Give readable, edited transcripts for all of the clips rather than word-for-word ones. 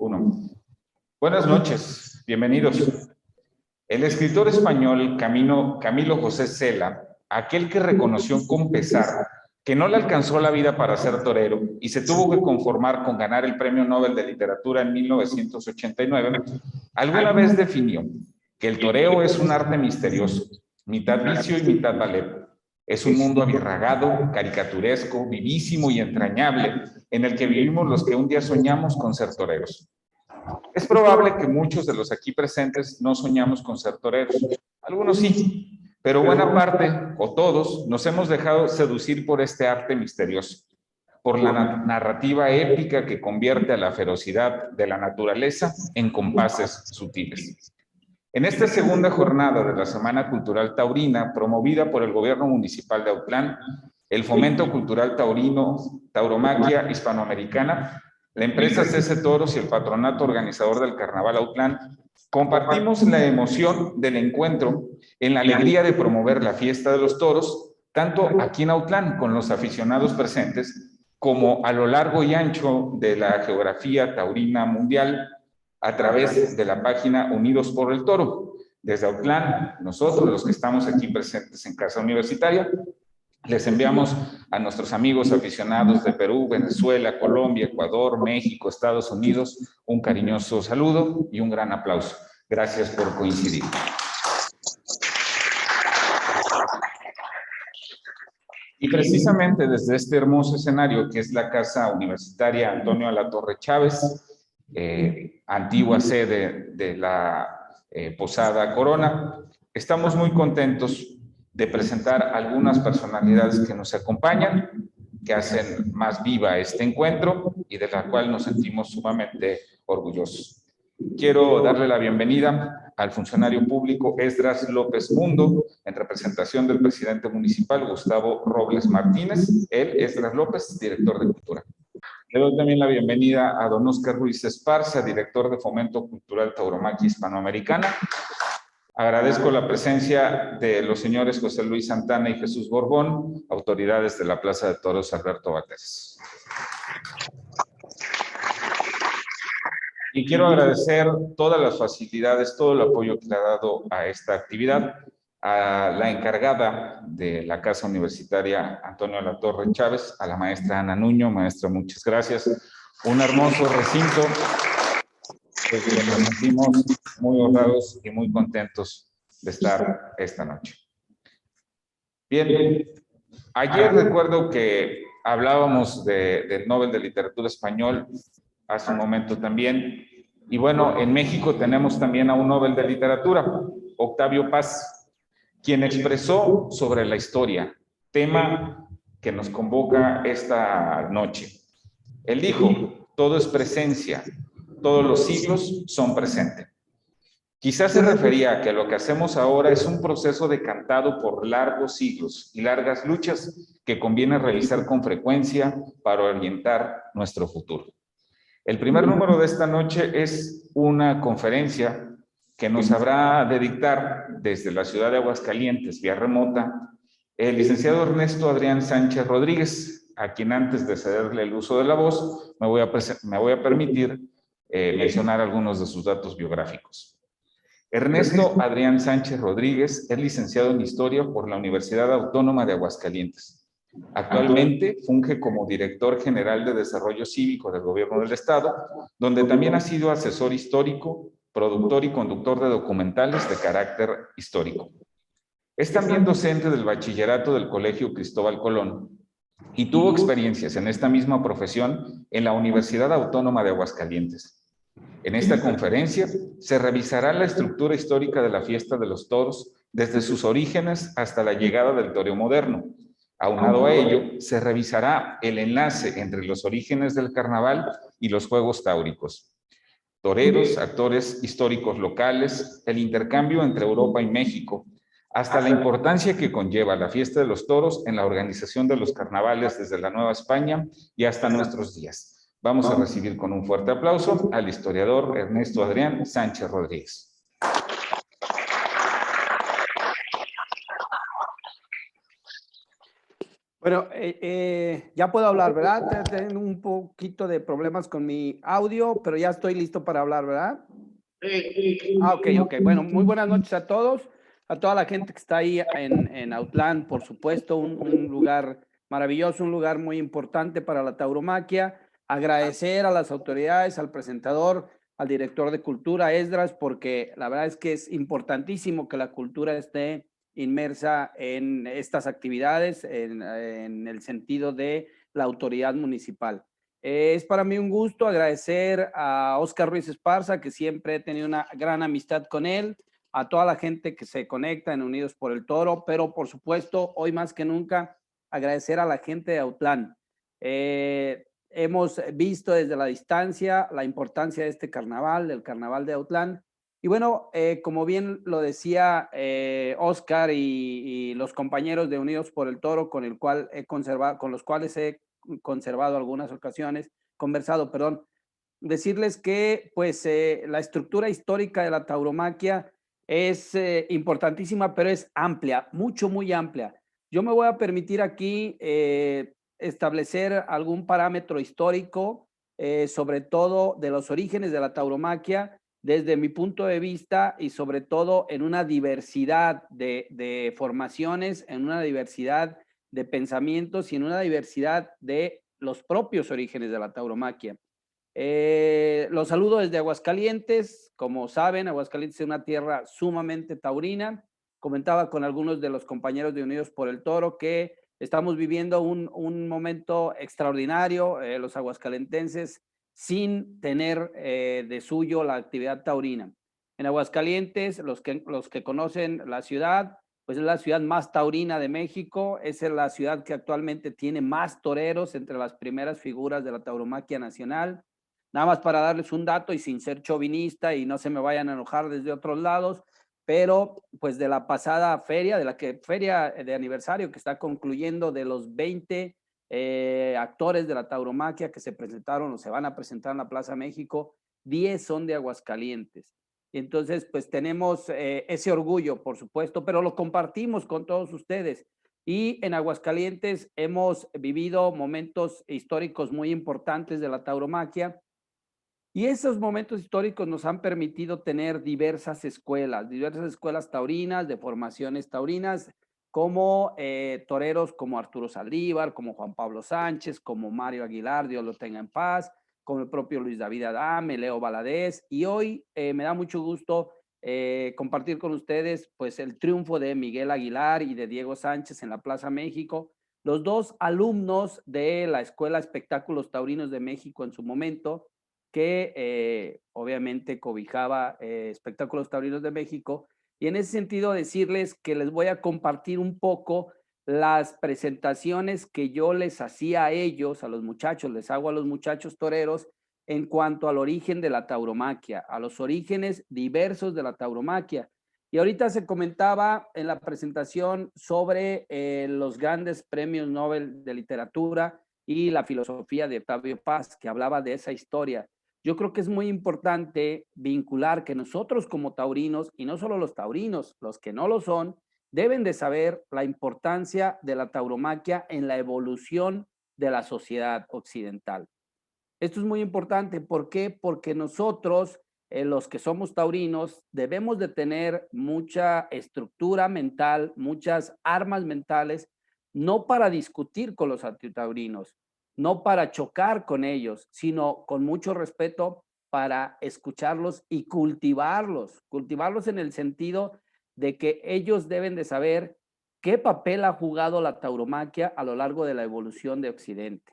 Uno. Buenas noches, bienvenidos. El escritor español Camilo José Cela, aquel que reconoció con pesar que no le alcanzó la vida para ser torero y se tuvo que conformar con ganar el Premio Nobel de Literatura en 1989, alguna vez definió que el toreo es un arte misterioso, mitad vicio y mitad ballet. Es un mundo abirragado, caricaturesco, vivísimo y entrañable, en el que vivimos los que un día soñamos con ser toreros. Es probable que muchos de los aquí presentes no soñamos con ser toreros. Algunos sí, pero buena parte, o todos, nos hemos dejado seducir por este arte misterioso, por la narrativa épica que convierte a la ferocidad de la naturaleza en compases sutiles. En esta segunda jornada de la Semana Cultural Taurina, promovida por el Gobierno Municipal de Autlán, el Fomento Cultural Taurino, Tauromaquia Hispanoamericana, la empresa CC Toros y el patronato organizador del Carnaval Autlán, compartimos la emoción del encuentro en la alegría de promover la fiesta de los toros, tanto aquí en Autlán con los aficionados presentes, como a lo largo y ancho de la geografía taurina mundial, a través de la página Unidos por el Toro. Desde Autlán, nosotros, los que estamos aquí presentes en Casa Universitaria, les enviamos a nuestros amigos aficionados de Perú, Venezuela, Colombia, Ecuador, México, Estados Unidos, un cariñoso saludo y un gran aplauso. Gracias por coincidir. Y precisamente desde este hermoso escenario, que es la Casa Universitaria Antonio Alatorre Chávez, antigua sede de la Posada Corona, estamos muy contentos de presentar algunas personalidades que nos acompañan, que hacen más viva este encuentro y de la cual nos sentimos sumamente orgullosos. Quiero darle la bienvenida al funcionario público Esdras López Mundo, en representación del presidente municipal Gustavo Robles Martínez. Él, Esdras López, director de Cultura. Le doy también la bienvenida a don Oscar Ruiz Esparza, director de Fomento Cultural Tauromaquia Hispanoamericana. Agradezco la presencia de los señores José Luis Santana y Jesús Borbón, autoridades de la Plaza de Toros Alberto Batres. Y quiero agradecer todas las facilidades, todo el apoyo que le ha dado a esta actividad a la encargada de la Casa Universitaria Antonio Alatorre Chávez, a la maestra Ana Nuño. Maestra, muchas gracias. Un hermoso recinto, desde donde nos sentimos muy honrados y muy contentos de estar esta noche. Bien, ayer recuerdo que hablábamos del Nobel de Literatura Español, hace un momento también, y bueno, en México tenemos también a un Nobel de Literatura, Octavio Paz, quien expresó sobre la historia, tema que nos convoca esta noche. Él dijo, todo es presencia, todos los siglos son presente. Quizás se refería a que lo que hacemos ahora es un proceso decantado por largos siglos y largas luchas que conviene realizar con frecuencia para orientar nuestro futuro. El primer número de esta noche es una conferencia que nos habrá de dictar desde la ciudad de Aguascalientes, vía remota, el licenciado Ernesto Adrián Sánchez Rodríguez, a quien antes de cederle el uso de la voz, me voy a permitir mencionar algunos de sus datos biográficos. Ernesto Adrián Sánchez Rodríguez es licenciado en Historia por la Universidad Autónoma de Aguascalientes. Actualmente funge como director general de Desarrollo Cívico del Gobierno del Estado, donde también ha sido asesor histórico, productor y conductor de documentales de carácter histórico. Es también docente del bachillerato del Colegio Cristóbal Colón y tuvo experiencias en esta misma profesión en la Universidad Autónoma de Aguascalientes. En esta conferencia se revisará la estructura histórica de la fiesta de los toros desde sus orígenes hasta la llegada del toreo moderno. Aunado a ello, se revisará el enlace entre los orígenes del carnaval y los juegos táuricos. Toreros, actores históricos locales, el intercambio entre Europa y México, hasta la importancia que conlleva la fiesta de los toros en la organización de los carnavales desde la Nueva España y hasta nuestros días. Vamos a recibir con un fuerte aplauso al historiador Ernesto Adrián Sánchez Rodríguez. Bueno, ya puedo hablar, ¿verdad? Tengo un poquito de problemas con mi audio, pero ya estoy listo para hablar, ¿verdad? Ok, ok. Bueno, muy buenas noches a todos, a toda la gente que está ahí en Autlán, por supuesto, un lugar maravilloso, un lugar muy importante para la tauromaquia. Agradecer a las autoridades, al presentador, al director de cultura, Esdras, porque la verdad es que es importantísimo que la cultura esté inmersa en estas actividades, en el sentido de la autoridad municipal. Es para mí un gusto agradecer a Oscar Ruiz Esparza, que siempre he tenido una gran amistad con él, a toda la gente que se conecta en Unidos por el Toro, pero por supuesto, hoy más que nunca, agradecer a la gente de Autlán. Hemos visto desde la distancia la importancia de este carnaval, del carnaval de Autlán. Y bueno, como bien lo decía Oscar y los compañeros de Unidos por el Toro, con los cuales he conservado algunas ocasiones, conversado, perdón, decirles que pues la estructura histórica de la tauromaquia es importantísima, pero es amplia, muy amplia. Yo me voy a permitir aquí establecer algún parámetro histórico, sobre todo de los orígenes de la tauromaquia, desde mi punto de vista y sobre todo en una diversidad de formaciones, en una diversidad de pensamientos y en una diversidad de los propios orígenes de la tauromaquia. Los saludo desde Aguascalientes. Como saben, Aguascalientes es una tierra sumamente taurina. Comentaba con algunos de los compañeros de Unidos por el Toro que estamos viviendo un momento extraordinario, los aguascalentenses, sin tener de suyo la actividad taurina. En Aguascalientes, los que conocen la ciudad, pues es la ciudad más taurina de México, es la ciudad que actualmente tiene más toreros entre las primeras figuras de la tauromaquia nacional. Nada más para darles un dato y sin ser chauvinista y no se me vayan a enojar desde otros lados, pero pues de la pasada feria, feria de aniversario que está concluyendo, de los 20 actores de la tauromaquia que se presentaron o se van a presentar en la Plaza México, 10 son de Aguascalientes. Y entonces, pues tenemos ese orgullo, por supuesto, pero lo compartimos con todos ustedes. Y en Aguascalientes hemos vivido momentos históricos muy importantes de la tauromaquia, y esos momentos históricos nos han permitido tener diversas escuelas taurinas, de formaciones taurinas, como toreros como Arturo Saldívar, como Juan Pablo Sánchez, como Mario Aguilar, Dios lo tenga en paz, como el propio Luis David Adame, Leo Valadez. Y hoy me da mucho gusto compartir con ustedes pues el triunfo de Miguel Aguilar y de Diego Sánchez en la Plaza México, los dos alumnos de la Escuela Espectáculos Taurinos de México en su momento, que obviamente cobijaba Espectáculos Taurinos de México. Y en ese sentido decirles que les voy a compartir un poco las presentaciones que yo les hacía a ellos, a los muchachos, les hago a los muchachos toreros en cuanto al origen de la tauromaquia, a los orígenes diversos de la tauromaquia. Y ahorita se comentaba en la presentación sobre los grandes premios Nobel de literatura y la filosofía de Octavio Paz, que hablaba de esa historia. Yo creo que es muy importante vincular que nosotros como taurinos, y no solo los taurinos, los que no lo son, deben de saber la importancia de la tauromaquia en la evolución de la sociedad occidental. Esto es muy importante. ¿Por qué? Porque nosotros, los que somos taurinos, debemos de tener mucha estructura mental, muchas armas mentales, no para discutir con los antitaurinos, no para chocar con ellos, sino con mucho respeto para escucharlos y cultivarlos en el sentido de que ellos deben de saber qué papel ha jugado la tauromaquia a lo largo de la evolución de Occidente.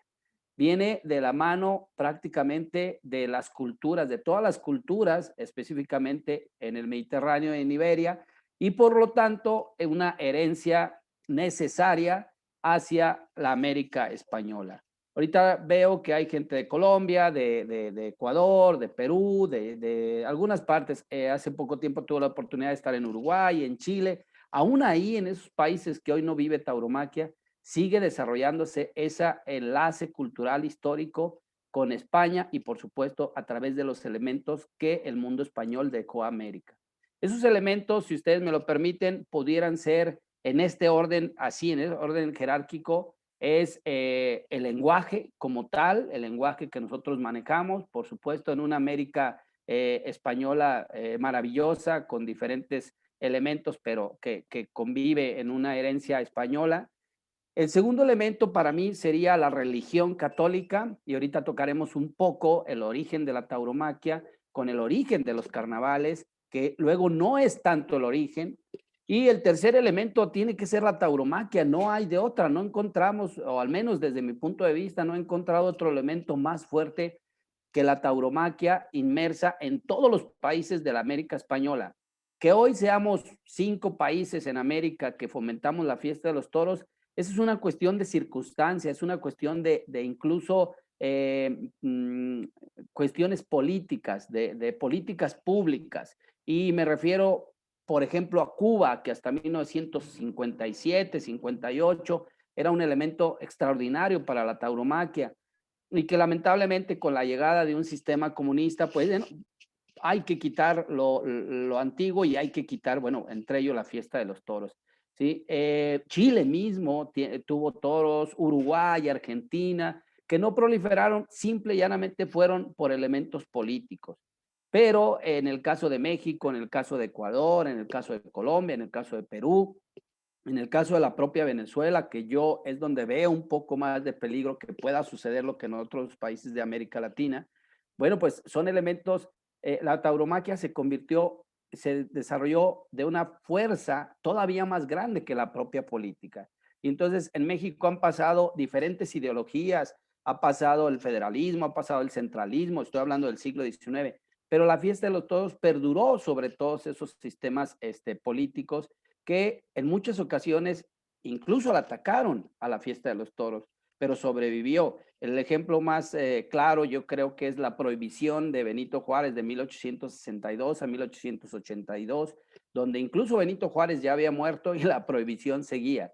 Viene de la mano prácticamente de las culturas, de todas las culturas, específicamente en el Mediterráneo y en Iberia, y por lo tanto una herencia necesaria hacia la América española. Ahorita veo que hay gente de Colombia, de Ecuador, de Perú, de algunas partes. Hace poco tiempo tuve la oportunidad de estar en Uruguay, en Chile. Aún ahí, en esos países que hoy no vive tauromaquia, sigue desarrollándose ese enlace cultural histórico con España y por supuesto a través de los elementos que el mundo español dejó a América. Esos elementos, si ustedes me lo permiten, pudieran ser en este orden, así, en el orden jerárquico, es el lenguaje como tal, el lenguaje que nosotros manejamos, por supuesto, en una América española maravillosa, con diferentes elementos, pero que convive en una herencia española. El segundo elemento para mí sería la religión católica, y ahorita tocaremos un poco el origen de la tauromaquia con el origen de los carnavales, que luego no es tanto el origen. Y el tercer elemento tiene que ser la tauromaquia, no hay de otra, no encontramos, o al menos desde mi punto de vista, no he encontrado otro elemento más fuerte que la tauromaquia inmersa en todos los países de la América Española. Que hoy seamos 5 países en América que fomentamos la fiesta de los toros, esa es una cuestión de circunstancia, es una cuestión de incluso cuestiones políticas, de políticas públicas. Y me refiero, por ejemplo, a Cuba, que hasta 1957, 58, era un elemento extraordinario para la tauromaquia y que lamentablemente con la llegada de un sistema comunista, pues hay que quitar lo antiguo y hay que quitar, bueno, entre ellos la fiesta de los toros. ¿Sí? Chile mismo tuvo toros, Uruguay, Argentina, que no proliferaron, simple y llanamente fueron por elementos políticos. Pero en el caso de México, en el caso de Ecuador, en el caso de Colombia, en el caso de Perú, en el caso de la propia Venezuela, que yo es donde veo un poco más de peligro que pueda suceder lo que en otros países de América Latina, bueno, pues son elementos, la tauromaquia se desarrolló de una fuerza todavía más grande que la propia política. Y entonces en México han pasado diferentes ideologías, ha pasado el federalismo, ha pasado el centralismo, estoy hablando del siglo XIX, pero la fiesta de los toros perduró sobre todos esos sistemas políticos que en muchas ocasiones incluso la atacaron a la fiesta de los toros, pero sobrevivió. El ejemplo más claro yo creo que es la prohibición de Benito Juárez de 1862 a 1882, donde incluso Benito Juárez ya había muerto y la prohibición seguía,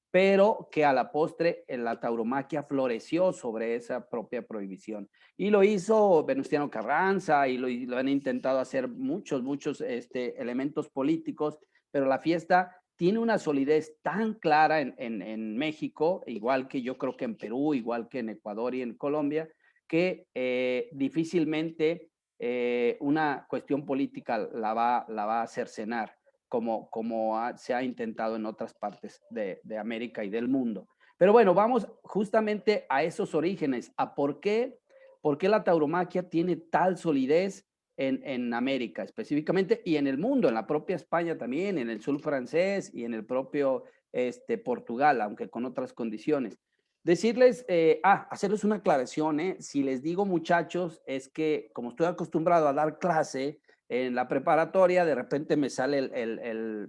pero que a la postre la tauromaquia floreció sobre esa propia prohibición. Y lo hizo Venustiano Carranza y lo han intentado hacer muchos elementos políticos, pero la fiesta tiene una solidez tan clara en México, igual que yo creo que en Perú, igual que en Ecuador y en Colombia, que difícilmente una cuestión política la va a cercenar, como se ha intentado en otras partes de América y del mundo. Pero bueno, vamos justamente a esos orígenes, a por qué la tauromaquia tiene tal solidez en América específicamente y en el mundo, en la propia España también, en el sur francés y en el propio Portugal, aunque con otras condiciones. Decirles, hacerles una aclaración, si les digo muchachos, es que como estoy acostumbrado a dar clase en la preparatoria, de repente me sale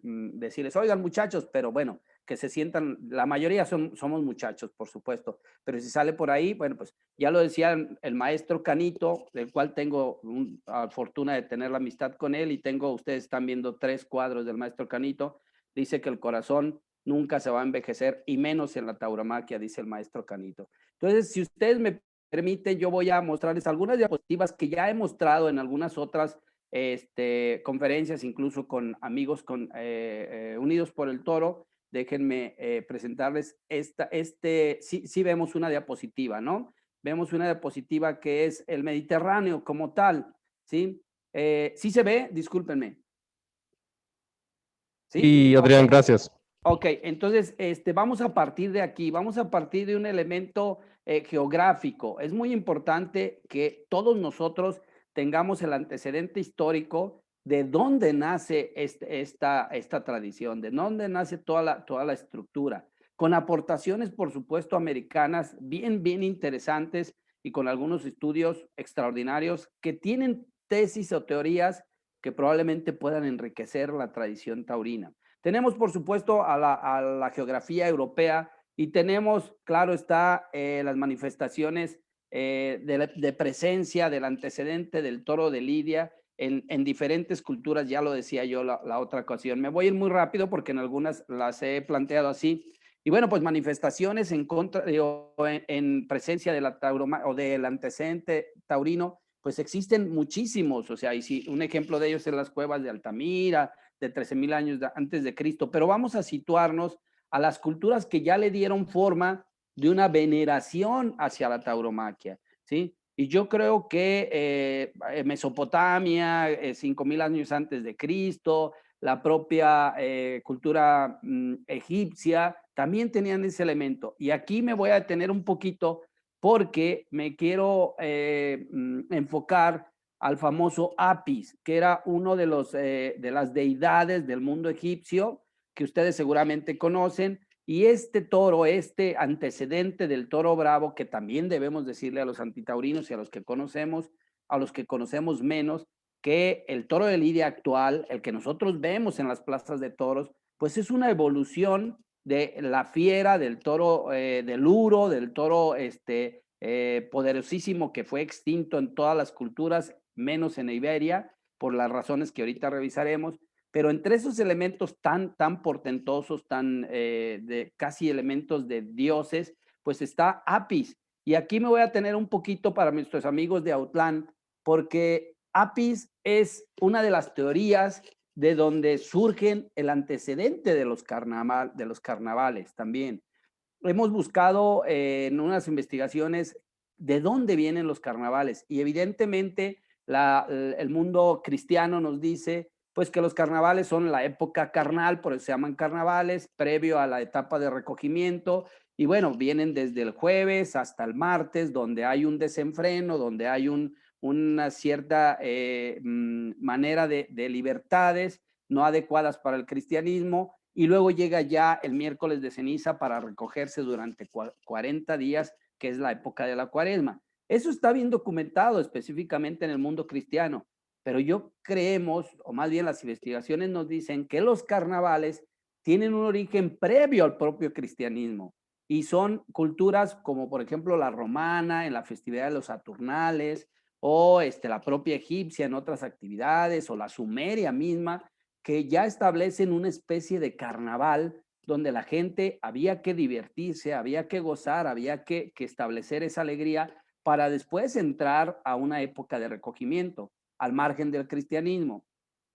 decirles, oigan muchachos, pero bueno, que se sientan, la mayoría somos muchachos, por supuesto, pero si sale por ahí, bueno, pues ya lo decía el maestro Canito, del cual tengo la fortuna de tener la amistad con él y ustedes están viendo 3 cuadros del maestro Canito, dice que el corazón nunca se va a envejecer y menos en la tauromaquia, dice el maestro Canito. Entonces, si ustedes me permiten, yo voy a mostrarles algunas diapositivas que ya he mostrado en algunas otras conferencias, incluso con amigos Unidos por el Toro. Déjenme presentarles sí vemos una diapositiva, ¿no? Vemos una diapositiva que es el Mediterráneo como tal, ¿sí? ¿Sí se ve? Discúlpenme. ¿Sí? Y Adrián, okay. Gracias. Ok, entonces vamos a partir de aquí, vamos a partir de un elemento geográfico. Es muy importante que todos nosotros tengamos el antecedente histórico de dónde nace esta tradición, de dónde nace toda la estructura, con aportaciones, por supuesto, americanas bien interesantes y con algunos estudios extraordinarios que tienen tesis o teorías que probablemente puedan enriquecer la tradición taurina. Tenemos, por supuesto, a la geografía europea y tenemos, claro está, las manifestaciones de presencia del antecedente del toro de Lidia en diferentes culturas, ya lo decía yo la otra ocasión. Me voy a ir muy rápido porque en algunas las he planteado así. Y bueno, pues manifestaciones en contra en presencia de la o del antecedente taurino, pues existen muchísimos. O sea, y si un ejemplo de ellos es las cuevas de Altamira, de 13,000 años antes de Cristo, pero vamos a situarnos a las culturas que ya le dieron forma de una veneración hacia la tauromaquia, ¿sí? Y yo creo que Mesopotamia, 5.000 años antes de Cristo, la propia cultura egipcia, también tenían ese elemento. Y aquí me voy a detener un poquito porque me quiero enfocar al famoso Apis, que era uno de las deidades del mundo egipcio, que ustedes seguramente conocen, y este toro, este antecedente del toro bravo, que también debemos decirle a los antitaurinos y a los que conocemos menos, que el toro de Lidia actual, el que nosotros vemos en las plazas de toros, pues es una evolución de la fiera, del toro del uro, del toro poderosísimo que fue extinto en todas las culturas, menos en Iberia, por las razones que ahorita revisaremos. Pero entre esos elementos tan portentosos, casi elementos de dioses, pues está Apis. Y aquí me voy a tener un poquito para nuestros amigos de Autlán, porque Apis es una de las teorías de donde surgen el antecedente de los carnavales también. Hemos buscado en unas investigaciones de dónde vienen los carnavales y evidentemente el mundo cristiano nos dice pues que los carnavales son la época carnal, por eso se llaman carnavales, previo a la etapa de recogimiento, y bueno, vienen desde el jueves hasta el martes, donde hay un desenfreno, donde hay una cierta manera de libertades no adecuadas para el cristianismo, y luego llega ya el miércoles de ceniza para recogerse durante 40 días, que es la época de la cuaresma. Eso está bien documentado específicamente en el mundo cristiano, pero yo creemos, o más bien las investigaciones nos dicen que los carnavales tienen un origen previo al propio cristianismo y son culturas como por ejemplo la romana en la festividad de los Saturnales o la propia egipcia en otras actividades o la sumeria misma que ya establecen una especie de carnaval donde la gente había que divertirse, había que gozar, había que establecer esa alegría para después entrar a una época de recogimiento al margen del cristianismo.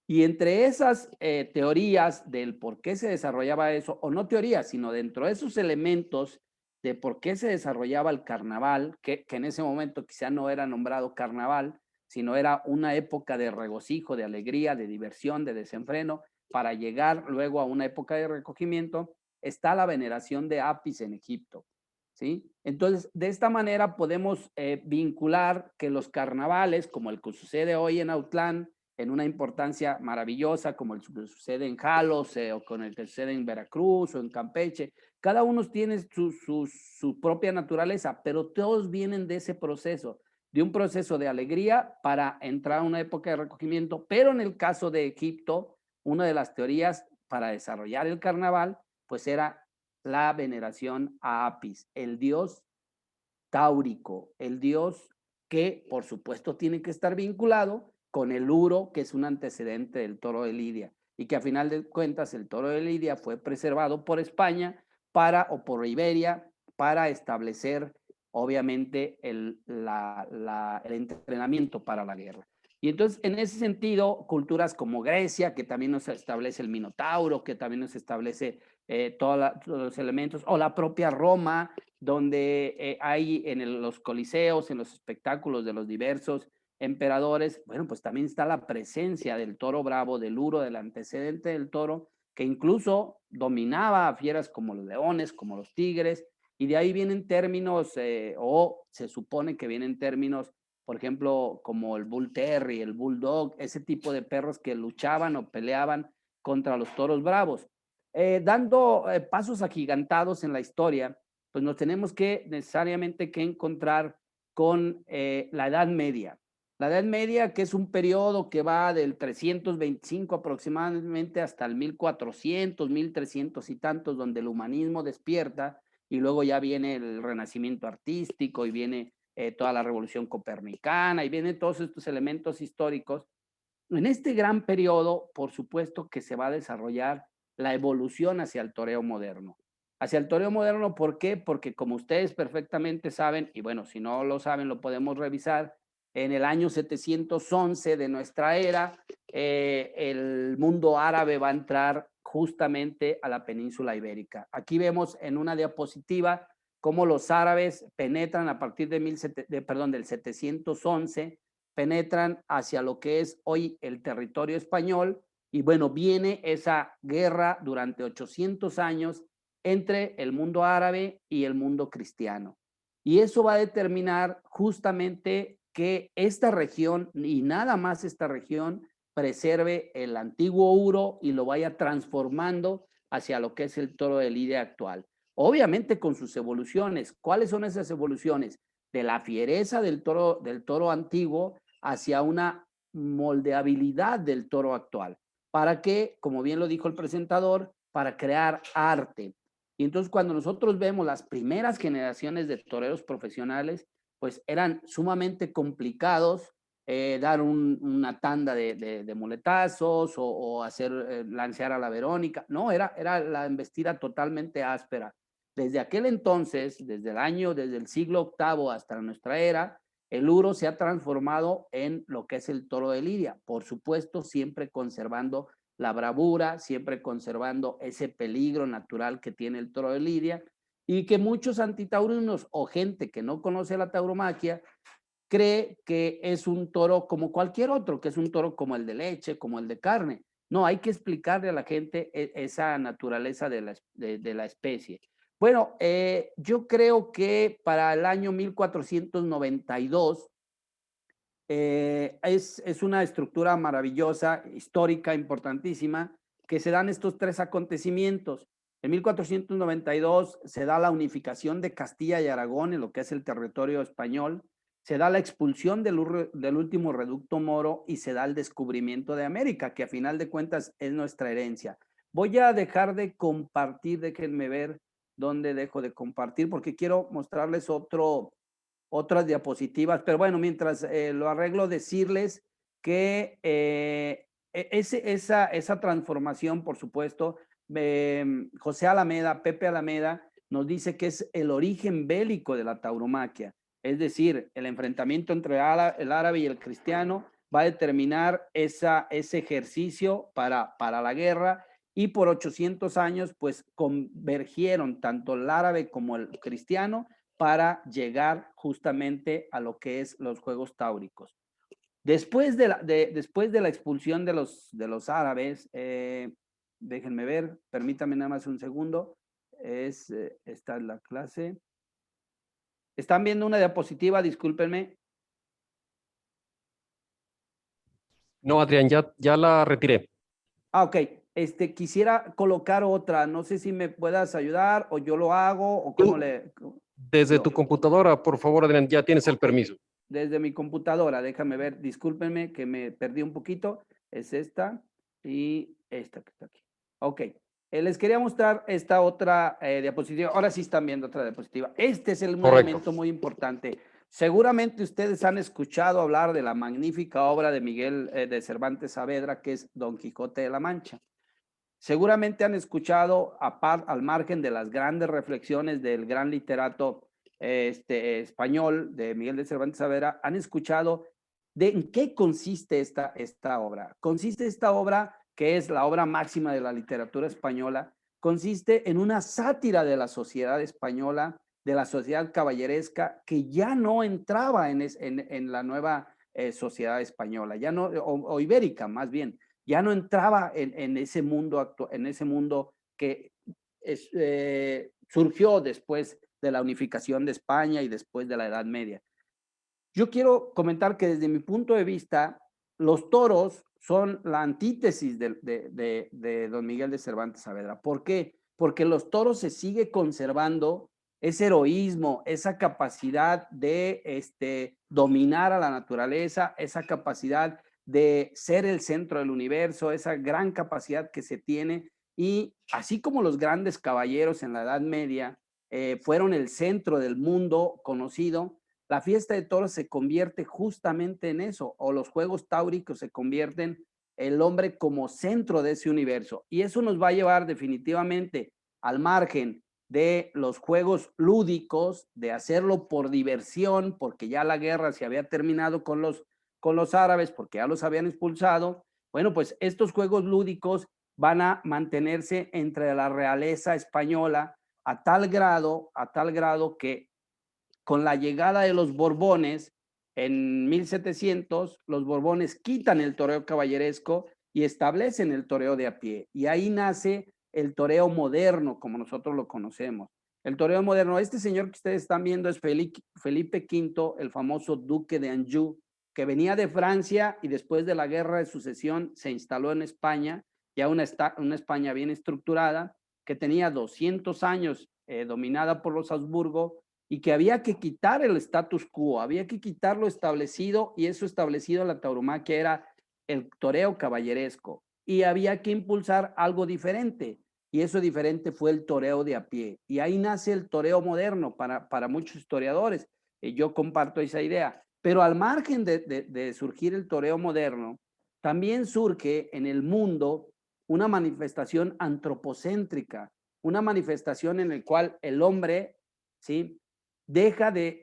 Y entre esas teorías del por qué se desarrollaba eso, o no teorías, sino dentro de esos elementos de por qué se desarrollaba el carnaval, que en ese momento quizá no era nombrado carnaval, sino era una época de regocijo, de alegría, de diversión, de desenfreno, para llegar luego a una época de recogimiento, está la veneración de Apis en Egipto. ¿Sí? Entonces, de esta manera podemos vincular que los carnavales, como el que sucede hoy en Autlán, en una importancia maravillosa, como el que sucede en Jalos o con el que sucede en Veracruz o en Campeche, cada uno tiene su propia naturaleza, pero todos vienen de ese proceso, de un proceso de alegría para entrar a una época de recogimiento, pero en el caso de Egipto, una de las teorías para desarrollar el carnaval, pues era la veneración a Apis, el dios táurico, el dios que por supuesto tiene que estar vinculado con el uro, que es un antecedente del toro de Lidia, y que a final de cuentas el toro de Lidia fue preservado por España o por Iberia para establecer obviamente el entrenamiento para la guerra. Y entonces, en ese sentido, culturas como Grecia, que también nos establece el Minotauro, que también nos establece todos los elementos, o la propia Roma, donde hay en los coliseos, en los espectáculos de los diversos emperadores, bueno, pues también está la presencia del toro bravo, del uro, del antecedente del toro, que incluso dominaba a fieras como los leones, como los tigres, y de ahí vienen términos, o se supone que vienen términos, por ejemplo, como el bull terrier, el bulldog, ese tipo de perros que luchaban o peleaban contra los toros bravos. Dando pasos agigantados en la historia, pues nos tenemos que necesariamente que encontrar con la Edad Media. La Edad Media, que es un periodo que va del 325 aproximadamente hasta el 1400, 1300 y tantos, donde el humanismo despierta y luego ya viene el renacimiento artístico y viene toda la revolución copernicana y vienen todos estos elementos históricos. En este gran periodo, por supuesto que se va a desarrollar la evolución hacia el toreo moderno. Hacia el toreo moderno, ¿por qué? Porque como ustedes perfectamente saben, y bueno, si no lo saben, lo podemos revisar, en el año 711 de nuestra era, el mundo árabe va a entrar justamente a la península ibérica. Aquí vemos en una diapositiva cómo los árabes penetran a partir del 711, penetran hacia lo que es hoy el territorio español, y bueno, viene esa guerra durante 800 años entre el mundo árabe y el mundo cristiano. Y eso va a determinar justamente que esta región, y nada más esta región, preserve el antiguo Uro y lo vaya transformando hacia lo que es el toro de Lidia actual. Obviamente con sus evoluciones. ¿Cuáles son esas evoluciones? De la fiereza del toro antiguo hacia una moldeabilidad del toro actual. ¿Para qué? Como bien lo dijo el presentador, para crear arte. Y entonces cuando nosotros vemos las primeras generaciones de toreros profesionales, pues eran sumamente complicados, dar una tanda de muletazos o hacer lancear a la Verónica. No, era la embestida totalmente áspera. Desde aquel entonces, desde el siglo VIII hasta nuestra era, el Uro se ha transformado en lo que es el toro de Lidia. Por supuesto, siempre conservando la bravura, siempre conservando ese peligro natural que tiene el toro de Lidia, y que muchos antitaurinos o gente que no conoce la tauromaquia cree que es un toro como cualquier otro, que es un toro como el de leche, como el de carne. No, hay que explicarle a la gente esa naturaleza de la especie. Bueno, yo creo que para el año 1492 es una estructura maravillosa, histórica, importantísima, que se dan estos tres acontecimientos. En 1492 se da la unificación de Castilla y Aragón en lo que es el territorio español, se da la expulsión del último reducto moro y se da el descubrimiento de América, que a final de cuentas es nuestra herencia. Voy a dejar de compartir, déjenme ver dónde dejo de compartir, porque quiero mostrarles otras diapositivas, pero bueno, mientras lo arreglo, decirles que esa transformación, por supuesto, José Alameda, Pepe Alameda, nos dice que es el origen bélico de la tauromaquia, es decir, el enfrentamiento entre el árabe y el cristiano va a determinar ese ejercicio para la guerra, y por 800 años, pues convergieron tanto el árabe como el cristiano para llegar justamente a lo que es los Juegos Táuricos. Después de la expulsión de los árabes, déjenme ver, permítanme nada más un segundo, esta es la clase. ¿Están viendo una diapositiva? Discúlpenme. No, Adrián, ya la retiré. Ok. Quisiera colocar otra, no sé si me puedas ayudar o yo lo hago o cómo le... Desde tu computadora, por favor, Adrián, ya tienes el permiso. Desde mi computadora, déjame ver, discúlpenme que me perdí un poquito, es esta y esta que está aquí. Ok, les quería mostrar esta otra diapositiva, ahora sí están viendo otra diapositiva. Este es un elemento muy importante. Seguramente ustedes han escuchado hablar de la magnífica obra de Miguel de Cervantes Saavedra, que es Don Quijote de la Mancha. Seguramente han escuchado, al margen de las grandes reflexiones del gran literato español de Miguel de Cervantes Saavedra, han escuchado en qué consiste esta obra. Consiste esta obra, que es la obra máxima de la literatura española, consiste en una sátira de la sociedad española, de la sociedad caballeresca, que ya no entraba en la nueva sociedad española, ya no, o ibérica más bien, ya no entraba en ese mundo que surgió después de la unificación de España y después de la Edad Media. Yo quiero comentar que desde mi punto de vista, los toros son la antítesis de don Miguel de Cervantes Saavedra. ¿Por qué? Porque los toros se sigue conservando ese heroísmo, esa capacidad de dominar a la naturaleza, esa capacidad de ser el centro del universo, esa gran capacidad que se tiene. Y así como los grandes caballeros en la Edad Media fueron el centro del mundo conocido, la fiesta de toros se convierte justamente en eso, o los Juegos Táuricos se convierten el hombre como centro de ese universo. Y eso nos va a llevar definitivamente al margen de los juegos lúdicos, de hacerlo por diversión, porque ya la guerra se había terminado con los árabes, porque ya los habían expulsado. Bueno, pues estos juegos lúdicos van a mantenerse entre la realeza española, a tal grado que con la llegada de los Borbones en 1700, los Borbones quitan el toreo caballeresco y establecen el toreo de a pie. Y ahí nace el toreo moderno, como nosotros lo conocemos. El toreo moderno, este señor que ustedes están viendo es Felipe V, el famoso duque de Anjou, que venía de Francia y después de la guerra de sucesión se instaló en España, ya una España bien estructurada, que tenía 200 años dominada por los Habsburgo, y que había que quitar el status quo, había que quitar lo establecido, y eso establecido en la tauromaquia era el toreo caballeresco, y había que impulsar algo diferente, y eso diferente fue el toreo de a pie, y ahí nace el toreo moderno para muchos historiadores, yo comparto esa idea, pero al margen de surgir el toreo moderno, también surge en el mundo una manifestación antropocéntrica, una manifestación en la cual el hombre, ¿sí?, deja de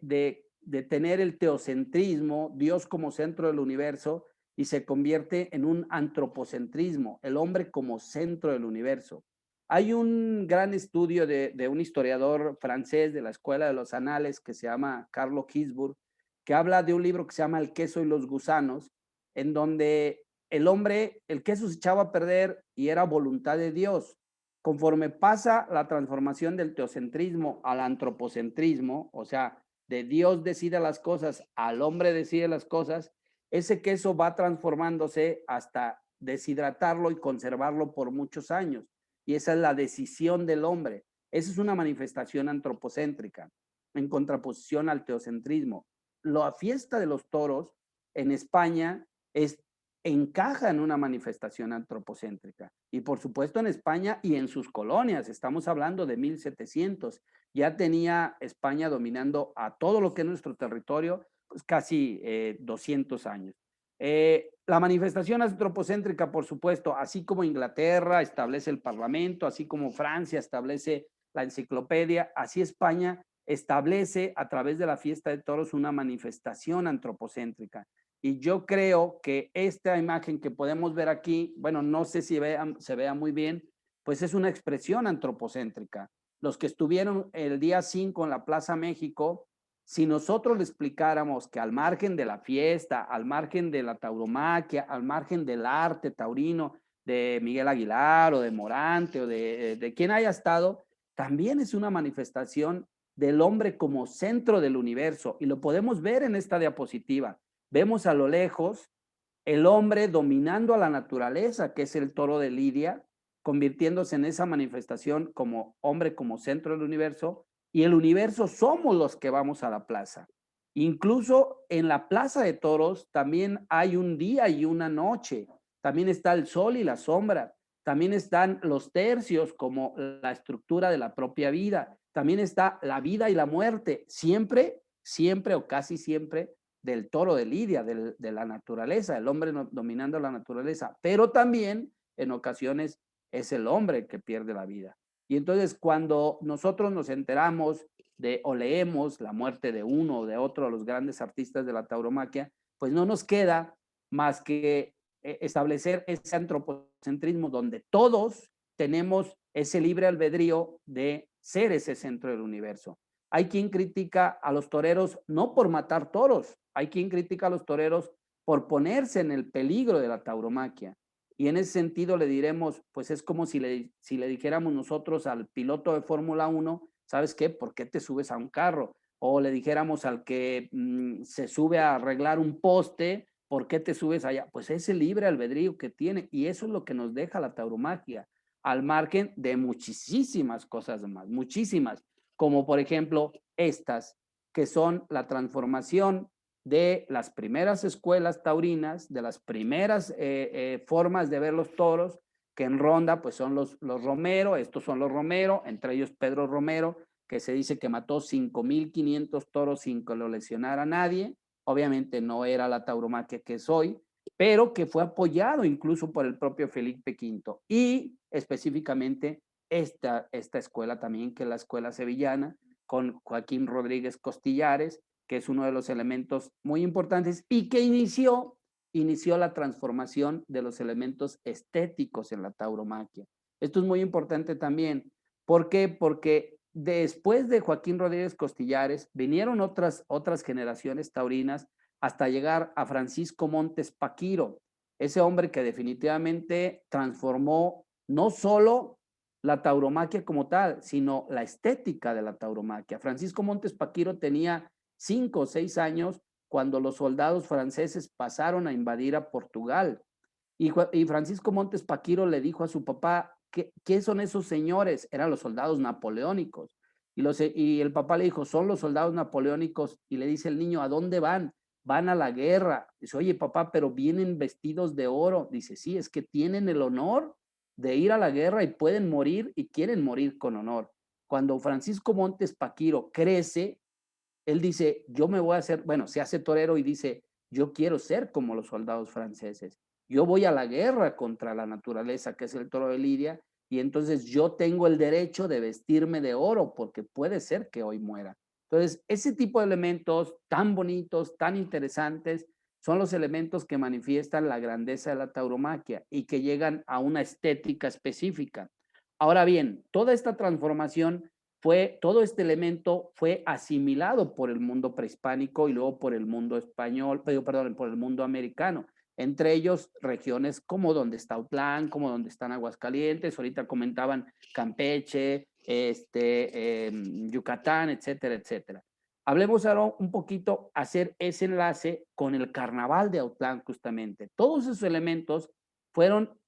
tener el teocentrismo, Dios como centro del universo, y se convierte en un antropocentrismo, el hombre como centro del universo. Hay un gran estudio de un historiador francés de la Escuela de los Anales que se llama Carlo Gisburg, que habla de un libro que se llama El queso y los gusanos, en donde el hombre, el queso se echaba a perder y era voluntad de Dios. Conforme pasa la transformación del teocentrismo al antropocentrismo, o sea, de Dios decide las cosas al hombre decide las cosas, ese queso va transformándose hasta deshidratarlo y conservarlo por muchos años. Y esa es la decisión del hombre. Esa es una manifestación antropocéntrica, en contraposición al teocentrismo. La fiesta de los toros en España encaja en una manifestación antropocéntrica. Y por supuesto en España y en sus colonias, estamos hablando de 1700, ya tenía España dominando a todo lo que es nuestro territorio, pues casi 200 años. La manifestación antropocéntrica, por supuesto, así como Inglaterra establece el Parlamento, así como Francia establece la enciclopedia, así España establece a través de la fiesta de toros una manifestación antropocéntrica. Y yo creo que esta imagen que podemos ver aquí, bueno, no sé si se vea muy bien, pues es una expresión antropocéntrica. Los que estuvieron el día 5 en la Plaza México, si nosotros le explicáramos que al margen de la fiesta, al margen de la tauromaquia, al margen del arte taurino de Miguel Aguilar o de Morante o de quien haya estado, también es una manifestación del hombre como centro del universo y lo podemos ver en esta diapositiva. Vemos a lo lejos el hombre dominando a la naturaleza, que es el toro de Lidia, convirtiéndose en esa manifestación como hombre, como centro del universo, y el universo somos los que vamos a la plaza. Incluso en la plaza de toros también hay un día y una noche, también está el sol y la sombra, también están los tercios como la estructura de la propia vida, también está la vida y la muerte, siempre, siempre o casi siempre del toro de Lidia, de la naturaleza, el hombre dominando la naturaleza, pero también en ocasiones es el hombre que pierde la vida. Y entonces cuando nosotros nos enteramos de o leemos la muerte de uno o de otro de los grandes artistas de la tauromaquia, pues no nos queda más que establecer ese antropocentrismo donde todos tenemos ese libre albedrío de ser ese centro del universo. Hay quien critica a los toreros no por matar toros, hay quien critica a los toreros por ponerse en el peligro de la tauromaquia. Y en ese sentido le diremos, pues es como si le dijéramos nosotros al piloto de Fórmula 1, ¿sabes qué? ¿Por qué te subes a un carro? O le dijéramos al que se sube a arreglar un poste, ¿por qué te subes allá? Pues ese libre albedrío que tiene, y eso es lo que nos deja la tauromaquia, al margen de muchísimas cosas más, muchísimas, como por ejemplo estas, que son la transformación de las primeras escuelas taurinas, de las primeras formas de ver los toros, que en Ronda pues son los Romero, estos son los Romero, entre ellos Pedro Romero, que se dice que mató 5,500 toros sin que lo lesionara a nadie, obviamente no era la tauromaquia que es hoy, pero que fue apoyado incluso por el propio Felipe V y específicamente esta escuela también, que es la escuela sevillana, con Joaquín Rodríguez Costillares, que es uno de los elementos muy importantes y que inició la transformación de los elementos estéticos en la tauromaquia. Esto es muy importante también. ¿Por qué? Porque después de Joaquín Rodríguez Costillares, vinieron otras generaciones taurinas hasta llegar a Francisco Montes Paquiro, ese hombre que definitivamente transformó no solo la tauromaquia como tal, sino la estética de la tauromaquia. Francisco Montes Paquiro tenía 5 o 6 años cuando los soldados franceses pasaron a invadir a Portugal. Y Francisco Montes Paquiro le dijo a su papá, ¿qué son esos señores? Eran los soldados napoleónicos. Y el papá le dijo, son los soldados napoleónicos. Y le dice el niño, ¿a dónde van? Van a la guerra. Dice, oye papá, pero vienen vestidos de oro. Dice, sí, es que tienen el honor de ir a la guerra y pueden morir y quieren morir con honor. Cuando Francisco Montes Paquiro crece, él dice, yo me voy a hacer, bueno, se hace torero y dice, yo quiero ser como los soldados franceses. Yo voy a la guerra contra la naturaleza, que es el toro de Lidia, y entonces yo tengo el derecho de vestirme de oro, porque puede ser que hoy muera. Entonces, ese tipo de elementos tan bonitos, tan interesantes, son los elementos que manifiestan la grandeza de la tauromaquia y que llegan a una estética específica. Ahora bien, toda esta transformación todo este elemento fue asimilado por el mundo prehispánico y luego por el mundo español, perdón, por el mundo americano. Entre ellos, regiones como donde está Autlán, como donde están Aguascalientes, ahorita comentaban Campeche, Yucatán, etcétera, etcétera. Hablemos ahora un poquito, hacer ese enlace con el carnaval de Autlán, justamente. Todos esos elementos fueron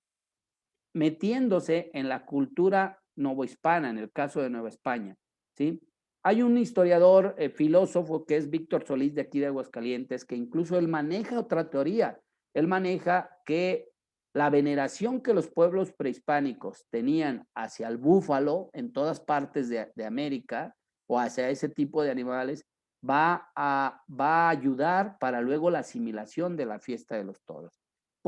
metiéndose en la cultura novohispana, en el caso de Nueva España, ¿sí? Hay un historiador, filósofo, que es Víctor Solís, de aquí de Aguascalientes, que incluso él maneja otra teoría. Él maneja que la veneración que los pueblos prehispánicos tenían hacia el búfalo en todas partes de América, o hacia ese tipo de animales, va a ayudar para luego la asimilación de la fiesta de los toros.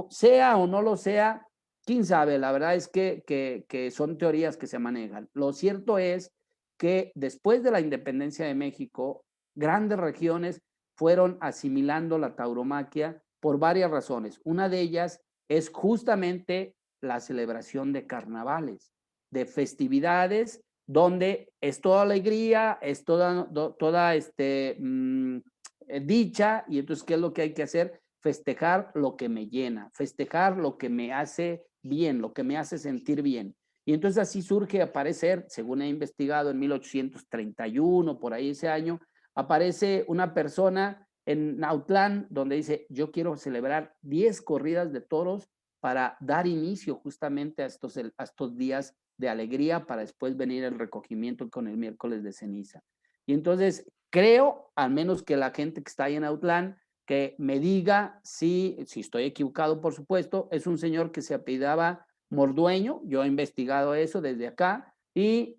Sea o no lo sea, quién sabe, la verdad es que son teorías que se manejan. Lo cierto es que después de la independencia de México, grandes regiones fueron asimilando la tauromaquia por varias razones. Una de ellas es justamente la celebración de carnavales, de festividades, donde es toda alegría, es toda dicha, y entonces, ¿qué es lo que hay que hacer? Festejar lo que me llena, festejar lo que me hace bien, lo que me hace sentir bien. Y entonces así surge aparecer, según he investigado en 1831, por ahí ese año, aparece una persona en Autlán donde dice, yo quiero celebrar 10 corridas de toros para dar inicio justamente a estos días de alegría, para después venir el recogimiento con el miércoles de ceniza. Y entonces creo, al menos que la gente que está ahí en Autlán, que me diga si estoy equivocado, por supuesto. Es un señor que se apellidaba Mordueño, yo he investigado eso desde acá, y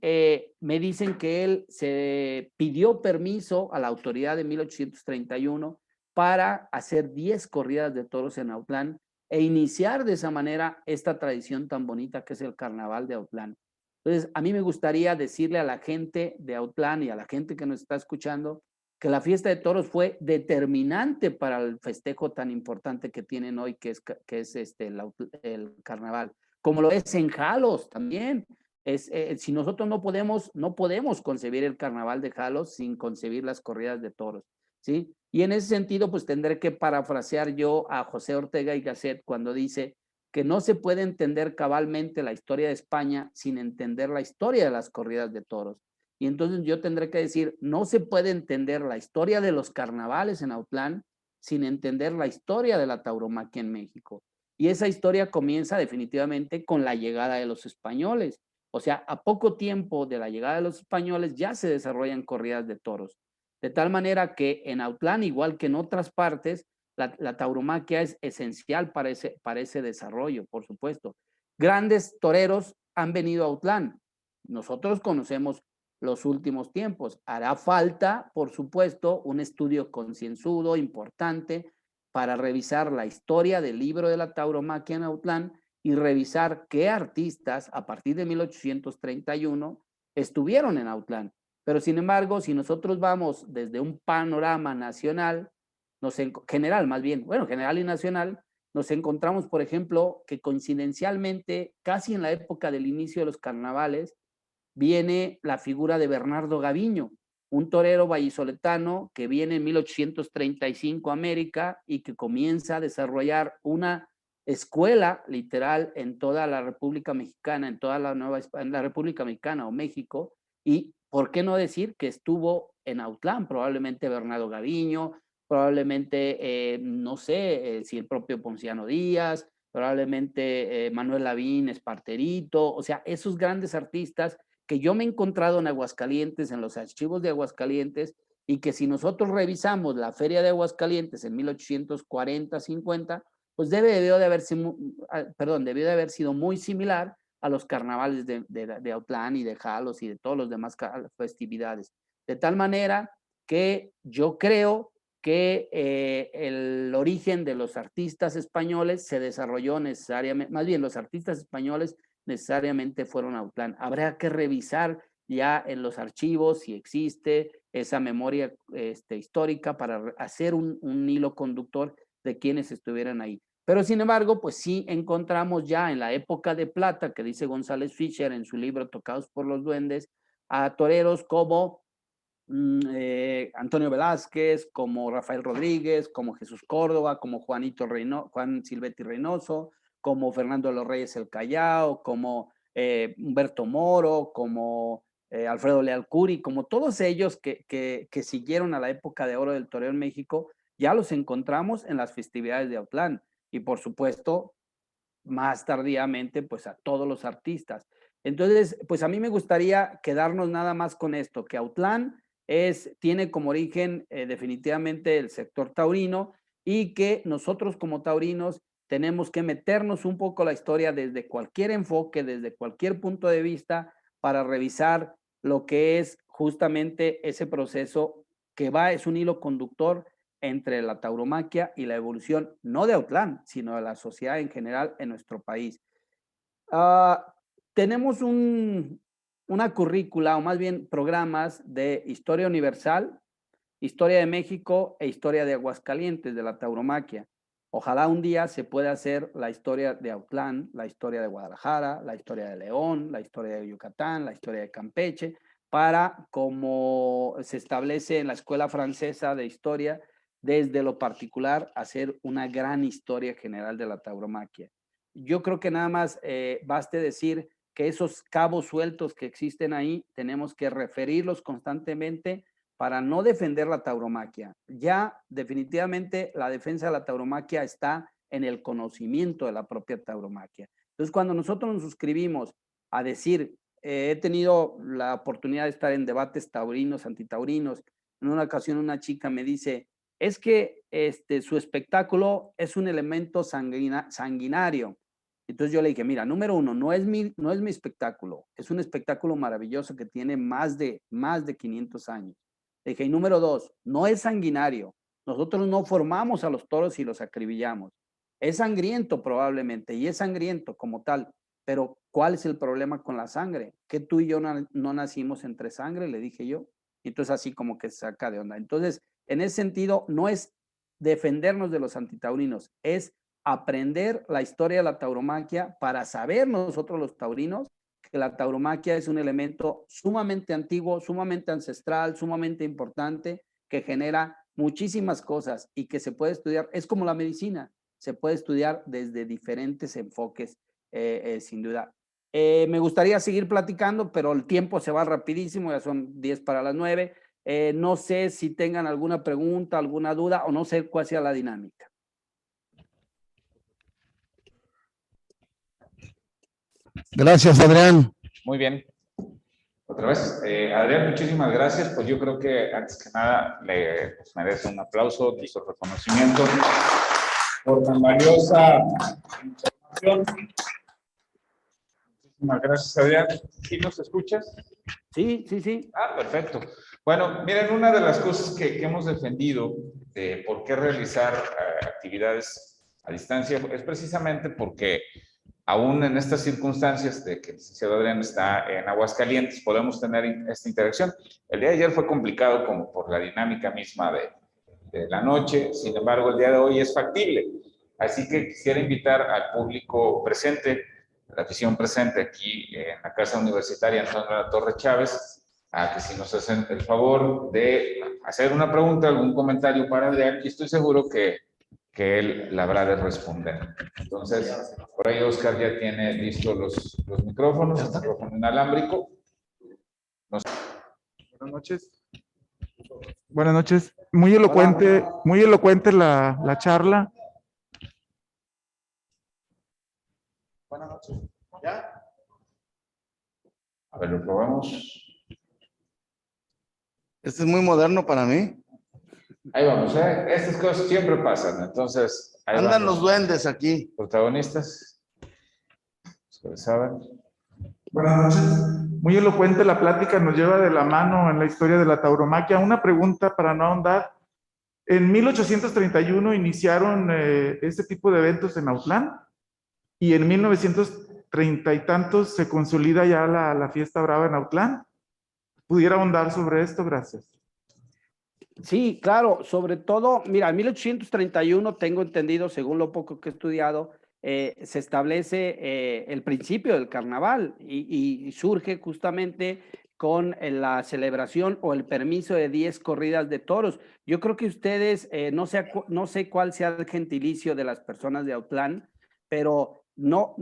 me dicen que él se pidió permiso a la autoridad de 1831 para hacer 10 corridas de toros en Autlán e iniciar de esa manera esta tradición tan bonita que es el carnaval de Autlán. Entonces, a mí me gustaría decirle a la gente de Autlán y a la gente que nos está escuchando que la fiesta de toros fue determinante para el festejo tan importante que tienen hoy, que es el carnaval. Como lo es en Jalos también. Si nosotros no podemos concebir el carnaval de Jalos sin concebir las corridas de toros, ¿sí? Y en ese sentido, pues tendré que parafrasear yo a José Ortega y Gasset cuando dice que no se puede entender cabalmente la historia de España sin entender la historia de las corridas de toros. Y entonces yo tendré que decir, no se puede entender la historia de los carnavales en Autlán sin entender la historia de la tauromaquia en México. Y esa historia comienza definitivamente con la llegada de los españoles. O sea, a poco tiempo de la llegada de los españoles ya se desarrollan corridas de toros. De tal manera que en Autlán, igual que en otras partes, la tauromaquia es esencial para ese desarrollo, por supuesto. Grandes toreros han venido a Autlán. Nosotros conocemos los últimos tiempos. Hará falta, por supuesto, un estudio concienzudo, importante, para revisar la historia del libro de la tauromaquia en Autlán y revisar qué artistas a partir de 1831 estuvieron en Autlán. Pero sin embargo, si nosotros vamos desde un panorama nacional, general más bien, bueno, general y nacional, nos encontramos, por ejemplo, que coincidencialmente, casi en la época del inicio de los carnavales, viene la figura de Bernardo Gaviño, un torero vallisoletano que viene en 1835 a América y que comienza a desarrollar una escuela literal en toda la República Mexicana, en toda en la República Mexicana o México, y por qué no decir que estuvo en Autlán, probablemente Bernardo Gaviño, probablemente, no sé, si el propio Ponciano Díaz, probablemente Manuel Lavín, Esparterito, o sea, esos grandes artistas que yo me he encontrado en Aguascalientes, en los archivos de Aguascalientes, y que si nosotros revisamos la Feria de Aguascalientes en 1840-50, pues debió de haber sido muy similar a los carnavales de Autlán y de Jalos y de todos los demás festividades. De tal manera que yo creo que el origen de los artistas españoles se desarrolló necesariamente, más bien los artistas españoles necesariamente fueron a Autlán. Habrá que revisar ya en los archivos si existe esa memoria histórica para hacer un hilo conductor de quienes estuvieran ahí. Pero sin embargo, pues sí encontramos ya en la época de plata, que dice González Fischer en su libro Tocados por los Duendes, a toreros como Antonio Velázquez, como Rafael Rodríguez, como Jesús Córdoba, como Juan Silvetti Reynoso, como Fernando de los Reyes el Callao, como Humberto Moro, como Alfredo Leal Curi, como todos ellos que siguieron a la época de oro del toreo en México, ya los encontramos en las festividades de Autlán. Y por supuesto, más tardíamente, pues a todos los artistas. Entonces, pues a mí me gustaría quedarnos nada más con esto, que Autlán tiene como origen definitivamente el sector taurino y que nosotros como taurinos tenemos que meternos un poco la historia desde cualquier enfoque, desde cualquier punto de vista, para revisar lo que es justamente ese proceso que es un hilo conductor entre la tauromaquia y la evolución, no de Autlán, sino de la sociedad en general en nuestro país. Tenemos una currícula, o más bien programas de Historia Universal, Historia de México e Historia de Aguascalientes, de la tauromaquia. Ojalá un día se pueda hacer la historia de Autlán, la historia de Guadalajara, la historia de León, la historia de Yucatán, la historia de Campeche, para, como se establece en la Escuela Francesa de Historia, desde lo particular, hacer una gran historia general de la tauromaquia. Yo creo que nada más baste decir que esos cabos sueltos que existen ahí, tenemos que referirlos constantemente para no defender la tauromaquia. Ya definitivamente la defensa de la tauromaquia está en el conocimiento de la propia tauromaquia. Entonces, cuando nosotros nos suscribimos a decir, he tenido la oportunidad de estar en debates taurinos, antitaurinos, en una ocasión una chica me dice, es que su espectáculo es un elemento sanguinario. Entonces yo le dije, mira, número uno, no es mi espectáculo, es un espectáculo maravilloso que tiene más de 500 años. Le dije, y número dos, no es sanguinario. Nosotros no formamos a los toros y los acribillamos. Es sangriento probablemente, y es sangriento como tal, pero ¿cuál es el problema con la sangre? Que tú y yo no nacimos entre sangre, le dije yo. Entonces así como que se saca de onda. Entonces, en ese sentido, no es defendernos de los antitaurinos, es aprender la historia de la tauromaquia para saber nosotros los taurinos que la tauromaquia es un elemento sumamente antiguo, sumamente ancestral, sumamente importante, que genera muchísimas cosas y que se puede estudiar, es como la medicina, se puede estudiar desde diferentes enfoques, sin duda. Me gustaría seguir platicando, pero el tiempo se va rapidísimo, ya son 10 para las 9. No sé si tengan alguna pregunta, alguna duda, o no sé cuál sea la dinámica. Gracias, Adrián. Muy bien. Otra vez, Adrián, muchísimas gracias. Pues yo creo que antes que nada le merece un aplauso y su reconocimiento por tan valiosa información. Muchísimas gracias, Adrián. ¿Sí nos escuchas? Sí, sí, sí. Ah, perfecto. Bueno, miren, una de las cosas que hemos defendido de por qué realizar actividades a distancia es precisamente porque aún en estas circunstancias de que el licenciado Adrián está en Aguascalientes, podemos tener esta interacción. El día de ayer fue complicado como por la dinámica misma de la noche, sin embargo, el día de hoy es factible. Así que quisiera invitar al público presente la afición presente aquí en la Casa Universitaria Antonio de la Torre Chávez, a que si nos hacen el favor de hacer una pregunta, algún comentario para Adrián, y estoy seguro que él la habrá de responder. Entonces, por ahí Oscar ya tiene listos los micrófonos, el micrófono inalámbrico. Buenas noches. Buenas noches. Muy elocuente la charla. Buenas noches. ¿Ya? A ver, lo probamos. Este es muy moderno para mí. Ahí vamos, ¿eh? Estas cosas siempre pasan, entonces... ahí Andan van los duendes aquí. protagonistas. Ustedes saben. Buenas noches. Muy elocuente la plática, nos lleva de la mano en la historia de la tauromaquia. Una pregunta para no ahondar. En 1831 iniciaron este tipo de eventos en Autlán y en 1930 y tantos se consolida ya la fiesta brava en Autlán. ¿Pudiera ahondar sobre esto? Gracias. Sí, claro, sobre todo, mira, en 1831 tengo entendido, según lo poco que he estudiado, se establece el principio del carnaval y surge justamente con la celebración o el permiso de 10 corridas de toros. Yo creo que ustedes, no sé cuál sea el gentilicio de las personas de Autlán, pero no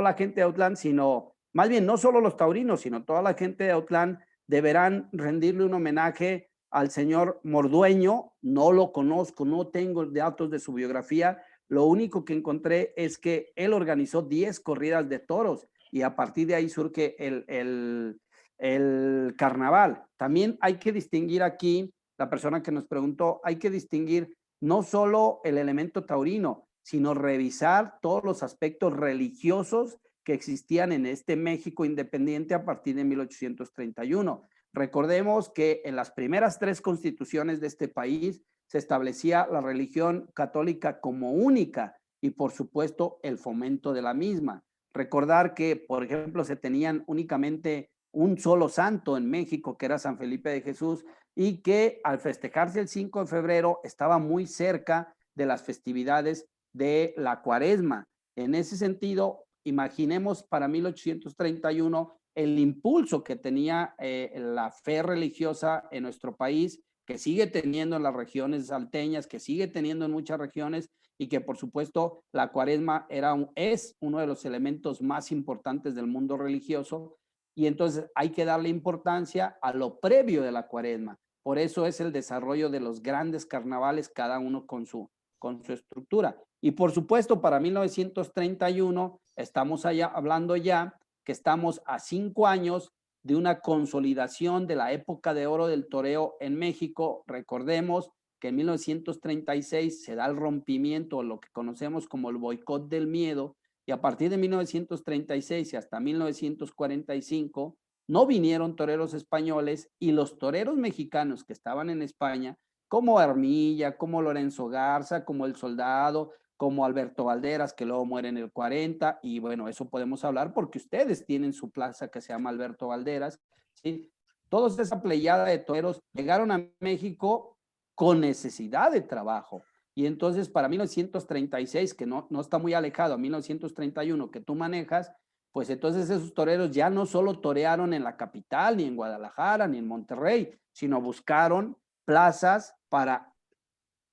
la gente de Autlán, sino, más bien, no solo los taurinos, sino toda la gente de Autlán deberán rendirle un homenaje al señor Mordueño. No lo conozco, no tengo datos de su biografía. Lo único que encontré es que él organizó 10 corridas de toros y a partir de ahí surge el carnaval. También hay que distinguir aquí, la persona que nos preguntó, hay que distinguir no solo el elemento taurino, sino revisar todos los aspectos religiosos que existían en este México independiente a partir de 1831. Recordemos que en las primeras 3 constituciones de este país se establecía la religión católica como única y, por supuesto, el fomento de la misma. Recordar que, por ejemplo, se tenían únicamente un solo santo en México, que era San Felipe de Jesús, y que al festejarse el 5 de febrero estaba muy cerca de las festividades de la Cuaresma. En ese sentido, imaginemos para 1831 el impulso que tenía la fe religiosa en nuestro país, que sigue teniendo en las regiones salteñas, que sigue teniendo en muchas regiones, y que por supuesto la Cuaresma es uno de los elementos más importantes del mundo religioso, y entonces hay que darle importancia a lo previo de la Cuaresma. Por eso es el desarrollo de los grandes carnavales, cada uno con su estructura. Y por supuesto, para 1931 estamos hablando ya que estamos a 5 años de una consolidación de la época de oro del toreo en México. Recordemos que en 1936 se da el rompimiento, lo que conocemos como el boicot del miedo, y a partir de 1936 y hasta 1945 no vinieron toreros españoles, y los toreros mexicanos que estaban en España, como Armilla, como Lorenzo Garza, como El Soldado, como Alberto Valderas, que luego muere en el 40, y bueno, eso podemos hablar porque ustedes tienen su plaza que se llama Alberto Valderas, ¿sí? Todos esa pleyada de toreros llegaron a México con necesidad de trabajo, y entonces para 1936, que no está muy alejado a 1931 que tú manejas, pues entonces esos toreros ya no solo torearon en la capital, ni en Guadalajara, ni en Monterrey, sino buscaron plazas para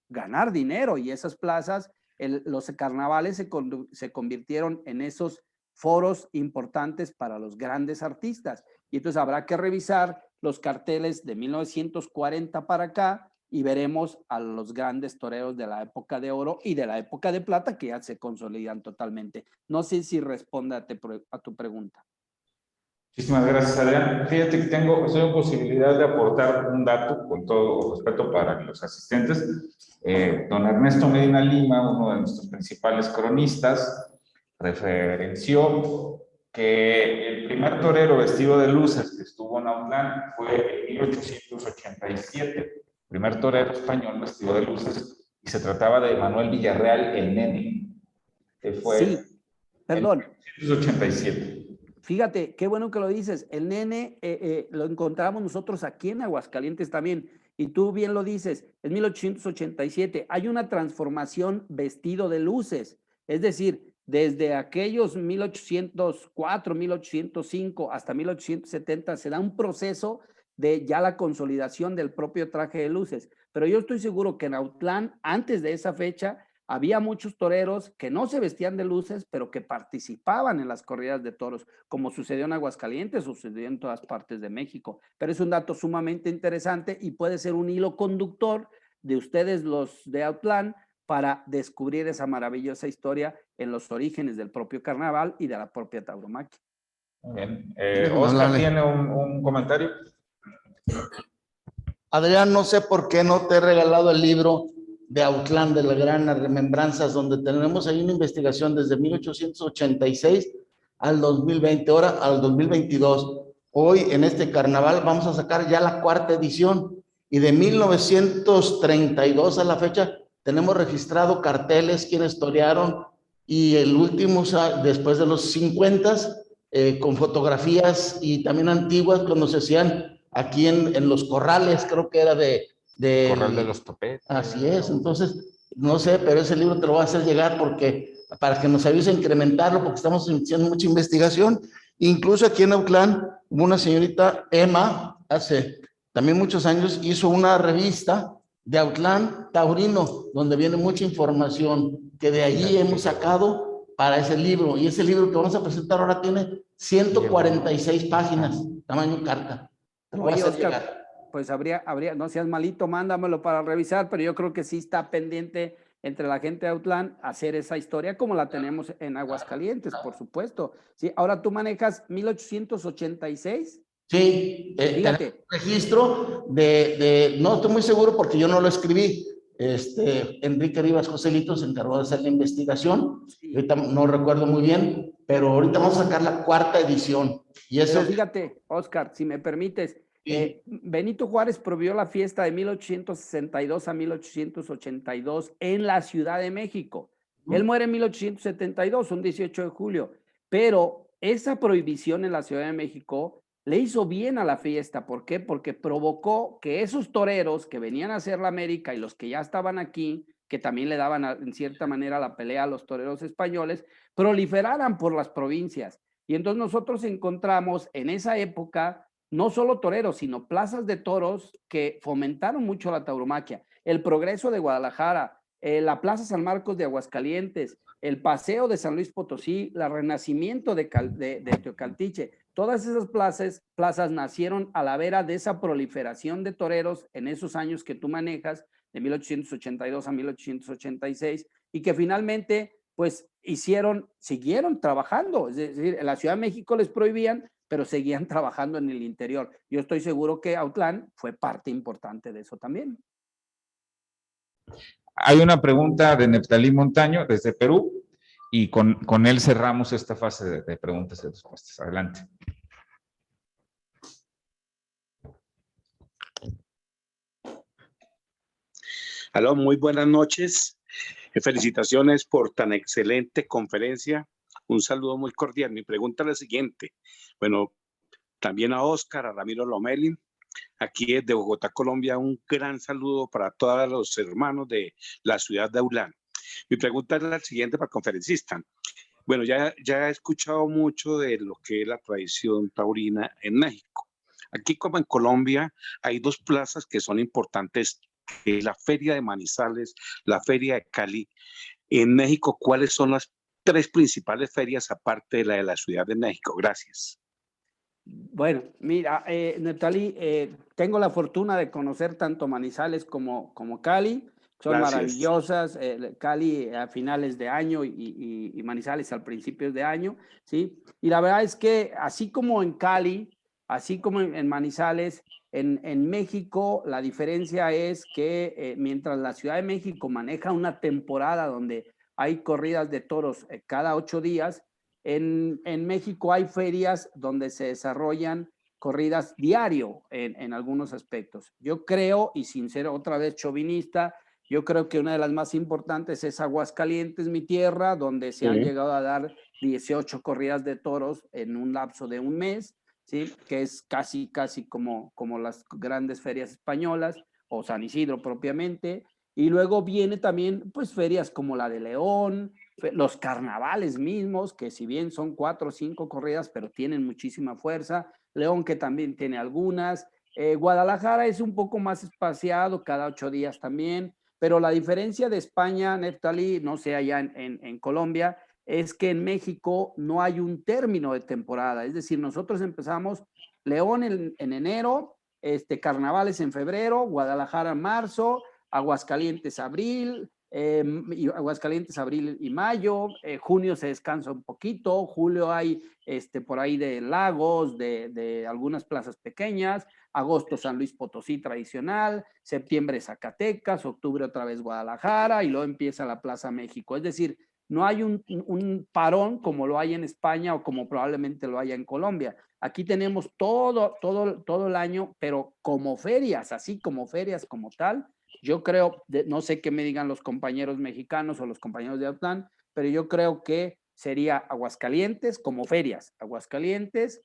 ganar dinero, y esas plazas, los carnavales se convirtieron en esos foros importantes para los grandes artistas. Y entonces habrá que revisar los carteles de 1940 para acá y veremos a los grandes toreros de la época de oro y de la época de plata que ya se consolidan totalmente. No sé si responde a tu pregunta. Muchísimas gracias, Adrián. Fíjate que estoy en posibilidad de aportar un dato, con todo respeto para los asistentes. Don Ernesto Medina Lima, uno de nuestros principales cronistas, referenció que el primer torero vestido de luces que estuvo en Autlán fue en 1887. El primer torero español vestido de luces, y se trataba de Manuel Villarreal, el Nene, que fue sí, perdón. en 1887. Fíjate, qué bueno que lo dices. El Nene lo encontramos nosotros aquí en Aguascalientes también. Y tú bien lo dices, en 1887 hay una transformación vestido de luces. Es decir, desde aquellos 1804, 1805 hasta 1870 se da un proceso de ya la consolidación del propio traje de luces. Pero yo estoy seguro que en Autlán, antes de esa fecha, había muchos toreros que no se vestían de luces, pero que participaban en las corridas de toros, como sucedió en Aguascalientes, sucedió en todas partes de México. Pero es un dato sumamente interesante y puede ser un hilo conductor de ustedes, los de Autlán, para descubrir esa maravillosa historia en los orígenes del propio carnaval y de la propia tauromaquia. Muy bien. Déjame Oscar hablarle. tiene un comentario. Adrián, no sé por qué no te he regalado el libro de Autlán, de la gran remembranzas, donde tenemos ahí una investigación desde 1886 al 2020, ahora al 2022. Hoy en este carnaval vamos a sacar ya la 4ª edición y de 1932 a la fecha tenemos registrado carteles, quienes torearon y el último, o sea, después de los 50, con fotografías y también antiguas cuando se hacían aquí en los corrales, creo que era Corral de los Topetes. Así es, entonces, no sé, pero ese libro te lo voy a hacer llegar porque, para que nos ayudes a incrementarlo, porque estamos haciendo mucha investigación. Incluso aquí en Autlán, hubo una señorita, Emma, hace también muchos años, hizo una revista de Autlán Taurino, donde viene mucha información que de allí hemos sacado para ese libro. Y ese libro que vamos a presentar ahora tiene 146 páginas, tamaño carta. Te lo voy a Oye, hacer Oscar, llegar. pues habría, no seas malito, mándamelo para revisar, pero yo creo que sí está pendiente entre la gente de Autlán hacer esa historia como la tenemos en Aguascalientes, por supuesto. Sí, ahora tú manejas 1886. Sí, tenemos Fíjate, un registro no estoy muy seguro porque yo no lo escribí. Enrique Rivas Joselito se encargó de hacer la investigación. sí, Ahorita no recuerdo muy bien, pero ahorita vamos a sacar la 4ª edición. Y pero eso, fíjate, Oscar, si me permites, sí. Benito Juárez prohibió la fiesta de 1862 a 1882 en la Ciudad de México. Él muere en 1872, un 18 de julio, pero esa prohibición en la Ciudad de México le hizo bien a la fiesta. ¿Por qué? Porque provocó que esos toreros que venían a hacer la América y los que ya estaban aquí, que también le daban en cierta manera la pelea a los toreros españoles, proliferaran por las provincias. Y entonces nosotros encontramos en esa época no solo toreros, sino plazas de toros que fomentaron mucho la tauromaquia. El Progreso de Guadalajara, la Plaza San Marcos de Aguascalientes, el Paseo de San Luis Potosí, la Renacimiento de Teocaltiche, todas esas plazas nacieron a la vera de esa proliferación de toreros en esos años que tú manejas, de 1882 a 1886, y que finalmente pues siguieron trabajando. Es decir, en la Ciudad de México les prohibían, pero seguían trabajando en el interior. Yo estoy seguro que Autlán fue parte importante de eso también. Hay una pregunta de Neftalí Montaño desde Perú y con él cerramos esta fase de preguntas y respuestas. Adelante. Aló, muy buenas noches. Felicitaciones por tan excelente conferencia. Un saludo muy cordial. Mi pregunta es la siguiente. Bueno, también a Oscar, a Ramiro Lomelin, aquí desde Bogotá, Colombia, un gran saludo para todos los hermanos de la ciudad de Autlán. Mi pregunta es la siguiente para el conferencista. Bueno, ya he escuchado mucho de lo que es la tradición taurina en México. Aquí como en Colombia hay dos plazas que son importantes, que es la Feria de Manizales, la Feria de Cali. En México, ¿cuáles son las tres principales ferias aparte de la Ciudad de México? Gracias. Bueno, mira, Neftalí, tengo la fortuna de conocer tanto Manizales como Cali. Son Gracias. maravillosas. Cali a finales de año y Manizales al principio de año, ¿sí? Y la verdad es que así como en Cali, así como en Manizales, en México la diferencia es que mientras la Ciudad de México maneja una temporada donde hay corridas de toros cada 8 días, en México hay ferias donde se desarrollan corridas diario en algunos aspectos. Yo creo, y sin ser otra vez chauvinista, yo creo que una de las más importantes es Aguascalientes, mi tierra, donde se han llegado a dar 18 corridas de toros en un lapso de un mes, ¿sí? Que es casi como las grandes ferias españolas o San Isidro propiamente. Y luego viene también, pues, ferias como la de León, los carnavales mismos, que si bien son 4 o 5 corridas, pero tienen muchísima fuerza. León, que también tiene algunas. Guadalajara es un poco más espaciado, cada 8 días también. Pero la diferencia de España, Neftali, no sé, allá en Colombia, es que en México no hay un término de temporada. Es decir, nosotros empezamos León en enero, carnavales en febrero, Guadalajara en marzo, Aguascalientes abril, Aguascalientes abril y mayo, junio se descansa un poquito, julio hay por ahí de Lagos, de algunas plazas pequeñas, agosto San Luis Potosí tradicional, septiembre Zacatecas, octubre otra vez Guadalajara y luego empieza la Plaza México. Es decir, no hay un parón como lo hay en España o como probablemente lo haya en Colombia. Aquí tenemos todo el año, pero como ferias, así como ferias como tal. Yo creo, no sé qué me digan los compañeros mexicanos o los compañeros de Autlán, pero yo creo que sería Aguascalientes como ferias. Aguascalientes,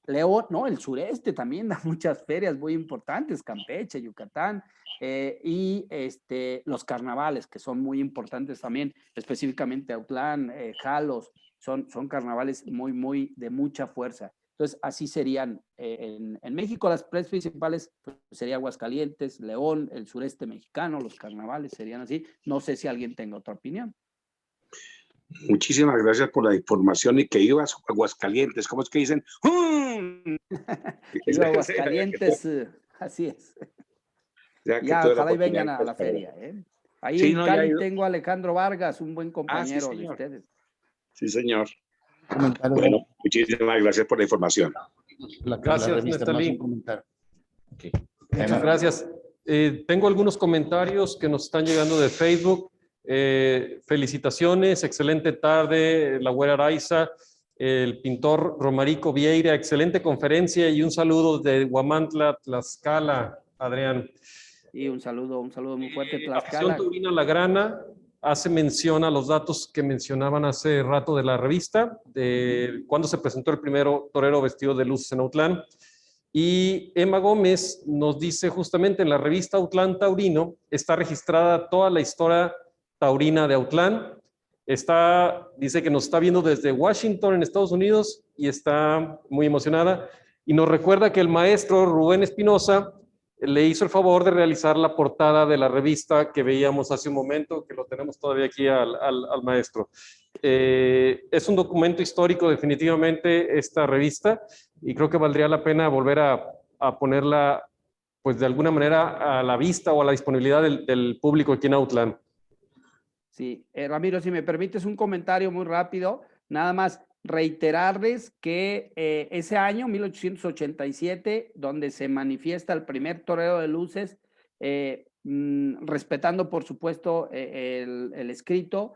León, no, el sureste también da muchas ferias muy importantes, Campeche, Yucatán, y los carnavales, que son muy importantes también, específicamente Autlán, Jalos, son carnavales muy de mucha fuerza. Entonces, así serían en México las tres principales, pues, sería Aguascalientes, León, el sureste mexicano, los carnavales serían así. No sé si alguien tenga otra opinión. Muchísimas gracias por la información y que ibas a Aguascalientes. ¿Cómo es que dicen? Iba a Aguascalientes, así es. Ya, ojalá y vengan a la feria. Ahí sí, en Cali tengo a Alejandro Vargas, un buen compañero de ustedes. Sí, señor. Bueno, muchísimas gracias por la información. Gracias, Neftali. Okay. Muchas gracias. Tengo algunos comentarios que nos están llegando de Facebook. Felicitaciones, excelente tarde, la güera Araiza, el pintor Romarico Vieira, excelente conferencia y un saludo de Huamantla, Tlaxcala, Adrián. Y un saludo muy fuerte, Tlaxcala. Afición Taurina La Grana hace mención a los datos que mencionaban hace rato de la revista, de cuando se presentó el primero torero vestido de luces en Autlán. Y Emma Gómez nos dice justamente en la revista Autlán Taurino está registrada toda la historia taurina de Autlán. Dice que nos está viendo desde Washington, en Estados Unidos, y está muy emocionada. Y nos recuerda que el maestro Rubén Espinosa le hizo el favor de realizar la portada de la revista que veíamos hace un momento, que lo tenemos todavía aquí al maestro. Es un documento histórico definitivamente esta revista y creo que valdría la pena volver a ponerla pues de alguna manera a la vista o a la disponibilidad del público aquí en Autlán. Sí, Ramiro, si me permites un comentario muy rápido, nada más reiterarles que ese año, 1887, donde se manifiesta el primer torero de luces, respetando por supuesto el escrito,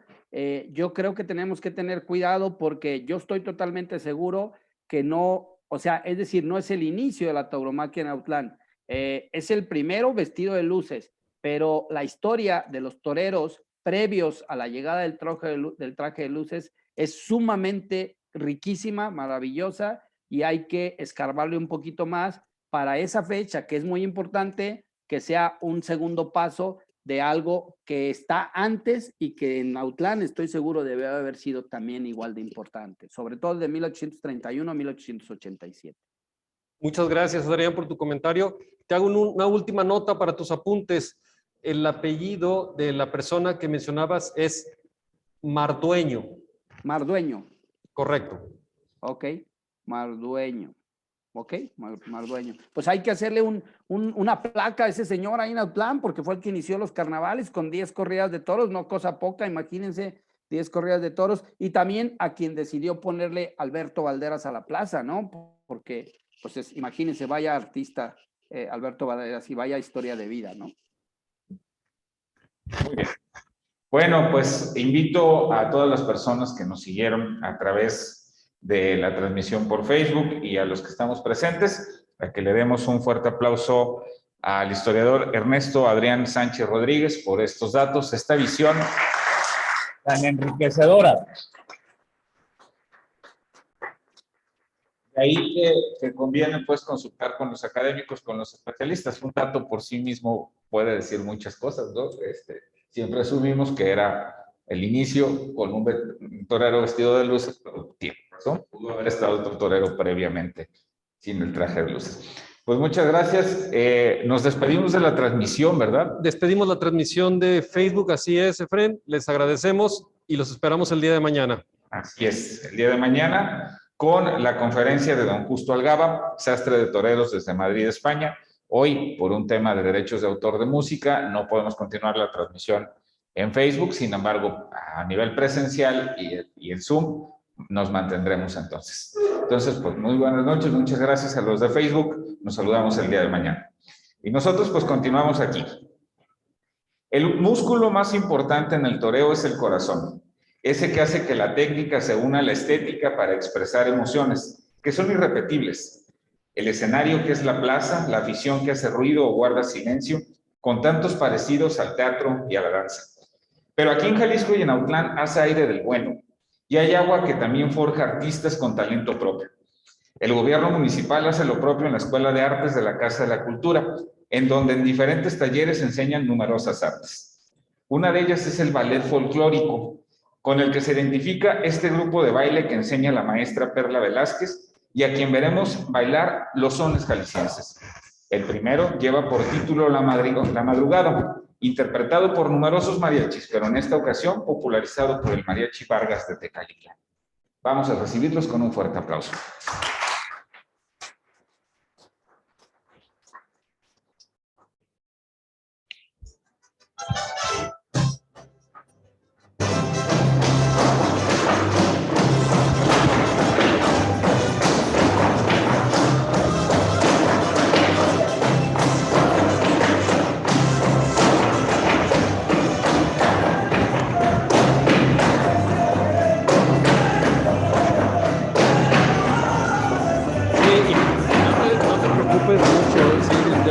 yo creo que tenemos que tener cuidado porque yo estoy totalmente seguro que no, o sea, es decir, no es el inicio de la tauromaquia en Autlán, es el primero vestido de luces, pero la historia de los toreros previos a la llegada del traje de luces es sumamente riquísima, maravillosa, y hay que escarbarle un poquito más para esa fecha, que es muy importante que sea un segundo paso de algo que está antes y que en Autlán estoy seguro debe haber sido también igual de importante, sobre todo de 1831 a 1887. Muchas gracias, Adrián, por tu comentario. Te hago una última nota para tus apuntes. El apellido de la persona que mencionabas es Mardueño. Mardueño. Correcto. Ok, Mardueño. Ok, Mardueño. Pues hay que hacerle una placa a ese señor ahí en Autlán, porque fue el que inició los carnavales con 10 corridas de toros, no cosa poca, imagínense, 10 corridas de toros, y también a quien decidió ponerle Alberto Valderas a la plaza, ¿no? Porque, pues imagínense, vaya artista Alberto Valderas y vaya historia de vida, ¿no? Muy bien. Bueno, pues invito a todas las personas que nos siguieron a través de la transmisión por Facebook y a los que estamos presentes a que le demos un fuerte aplauso al historiador Ernesto Adrián Sánchez Rodríguez por estos datos, esta visión tan enriquecedora De ahí que conviene pues consultar con los académicos, con los especialistas. Un dato por sí mismo puede decir muchas cosas, ¿no? Siempre asumimos que era el inicio con un torero vestido de luces, pero tiene razón, pudo haber estado otro torero previamente sin el traje de luces. Pues muchas gracias. Nos despedimos de la transmisión, ¿verdad? Despedimos la transmisión de Facebook, así es, Efren. Les agradecemos y los esperamos el día de mañana. Así es, el día de mañana con la conferencia de don Justo Algaba, sastre de toreros desde Madrid, España. Hoy, por un tema de derechos de autor de música, no podemos continuar la transmisión en Facebook, sin embargo, a nivel presencial y en Zoom, nos mantendremos entonces. Entonces, pues muy buenas noches, muchas gracias a los de Facebook, nos saludamos el día de mañana. Y nosotros pues continuamos aquí. El músculo más importante en el toreo es el corazón. Ese que hace que la técnica se una a la estética para expresar emociones, que son irrepetibles. El escenario que es la plaza, la afición que hace ruido o guarda silencio, con tantos parecidos al teatro y a la danza. Pero aquí en Jalisco y en Autlán hace aire del bueno, y hay agua que también forja artistas con talento propio. El gobierno municipal hace lo propio en la Escuela de Artes de la Casa de la Cultura, en donde en diferentes talleres enseñan numerosas artes. Una de ellas es el ballet folclórico, con el que se identifica este grupo de baile que enseña la maestra Perla Velázquez y a quien veremos bailar los sones jaliscienses. El primero lleva por título La Madrugada, interpretado por numerosos mariachis, pero en esta ocasión popularizado por el Mariachi Vargas de Tecalitlán. Vamos a recibirlos con un fuerte aplauso.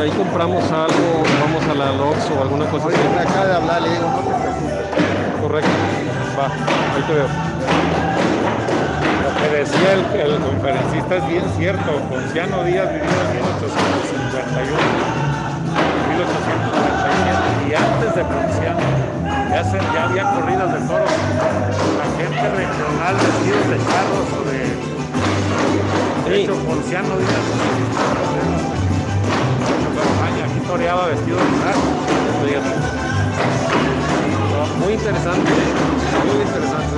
Ahí compramos algo, vamos a la Lox o alguna cosa así. Me acaba de hablar, le digo, no te preocupes. Correcto. Va, ahí te veo. Lo que decía el conferencista es bien cierto. Ponciano Díaz vivió en 1851, y antes de Ponciano ya había corridas de toros. La gente regional vestidos de charros o de hecho, Ponciano Díaz aquí toreaba vestido de charro. Muy interesante, muy interesante.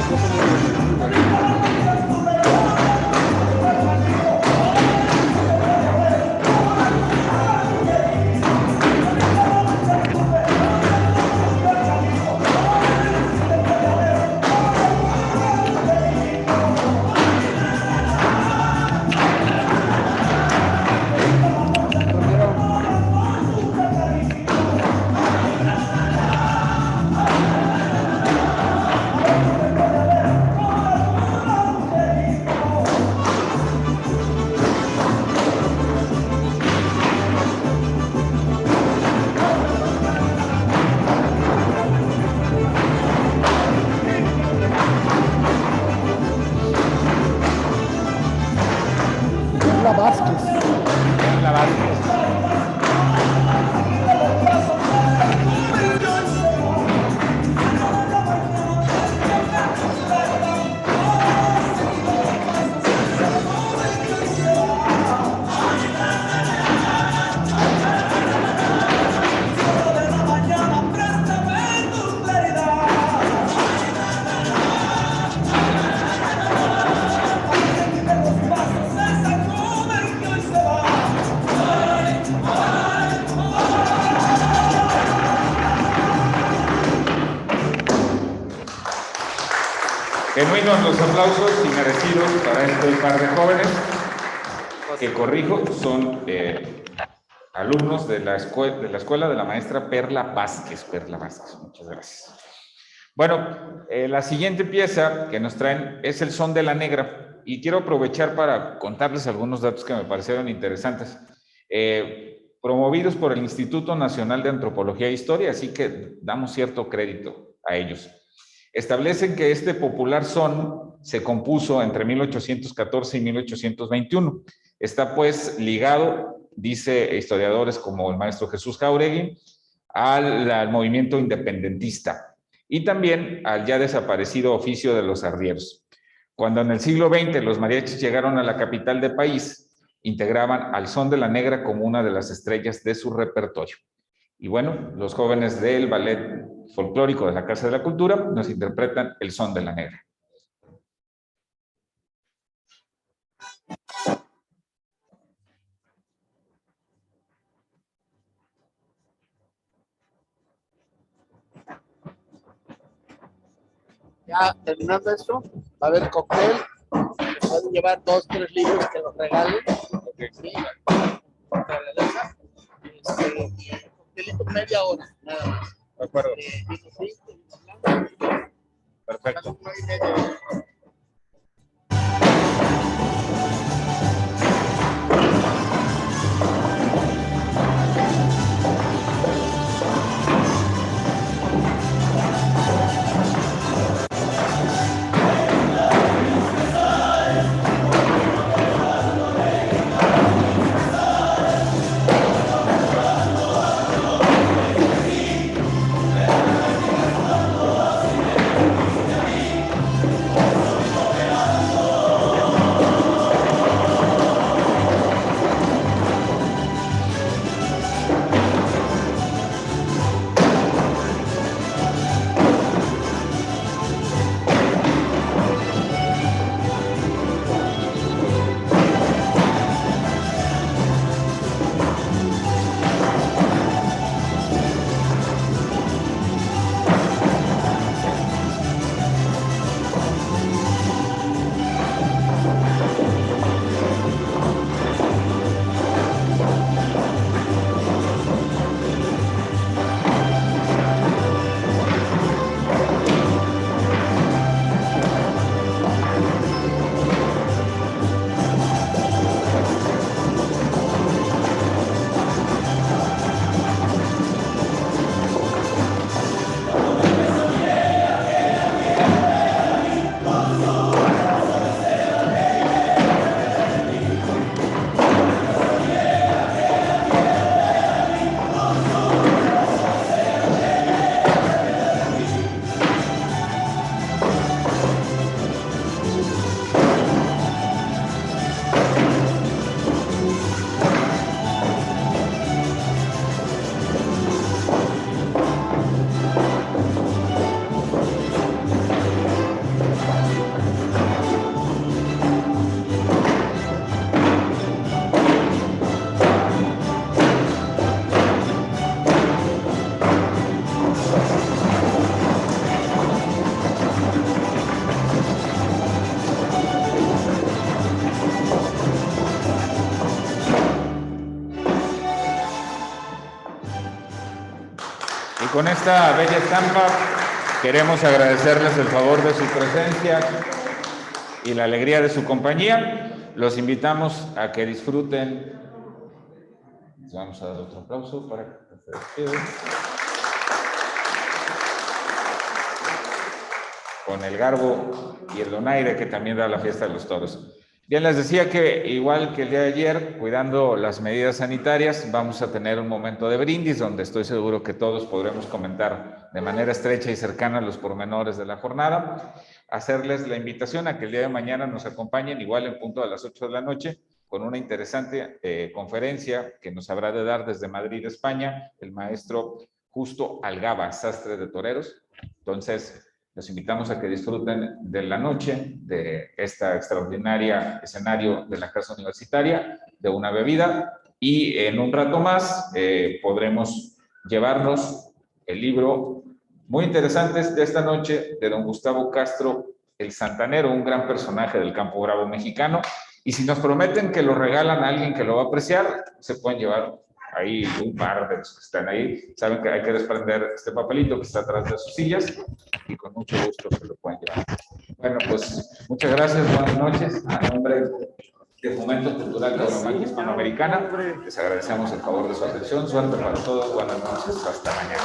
Genuinos los aplausos y merecidos para este par de jóvenes que, corrijo, son alumnos de la escuela de la maestra Perla Vázquez. Muchas gracias. Bueno, la siguiente pieza que nos traen es el Son de la Negra, y quiero aprovechar para contarles algunos datos que me parecieron interesantes. Promovidos por el Instituto Nacional de Antropología e Historia, así que damos cierto crédito a ellos. Establecen que este popular son se compuso entre 1814 y 1821. Está pues ligado, dice historiadores como el maestro Jesús Jáuregui, al movimiento independentista y también al ya desaparecido oficio de los arrieros. Cuando en el siglo XX los mariachis llegaron a la capital del país, integraban al son de la negra como una de las estrellas de su repertorio. Y bueno, los jóvenes del ballet folclórico de la Casa de la Cultura nos interpretan el son de la negra. Ya terminando esto, va a haber cóctel. Pueden llevar 2, 3 libros que los regalen. Sí. Coctelito media hora, nada más. De acuerdo. Perfecto. Con esta bella estampa queremos agradecerles el favor de su presencia y la alegría de su compañía. Los invitamos a que disfruten. Les vamos a dar otro aplauso para que se despiden. Con el garbo y el donaire que también da la fiesta de los toros. Bien, les decía que igual que el día de ayer, cuidando las medidas sanitarias, vamos a tener un momento de brindis donde estoy seguro que todos podremos comentar de manera estrecha y cercana los pormenores de la jornada. Hacerles la invitación a que el día de mañana nos acompañen igual en punto a las 8 de la noche con una interesante conferencia que nos habrá de dar desde Madrid, España, el maestro Justo Algaba, sastre de toreros. Entonces, los invitamos a que disfruten de la noche, de esta extraordinaria escenario de la Casa Universitaria, de una bebida, y en un rato más podremos llevarnos el libro muy interesante de esta noche de don Gustavo Castro, el Santanero, un gran personaje del campo bravo mexicano, y si nos prometen que lo regalan a alguien que lo va a apreciar, se pueden llevar ahí un par de los que están ahí. Saben que hay que desprender este papelito que está atrás de sus sillas y con mucho gusto se lo pueden llevar. Bueno, pues muchas gracias, buenas noches. A nombre del Fomento Cultural Tauromaquia Hispanoamericana, les agradecemos el favor de su atención. Suerte para todos, buenas noches, hasta mañana.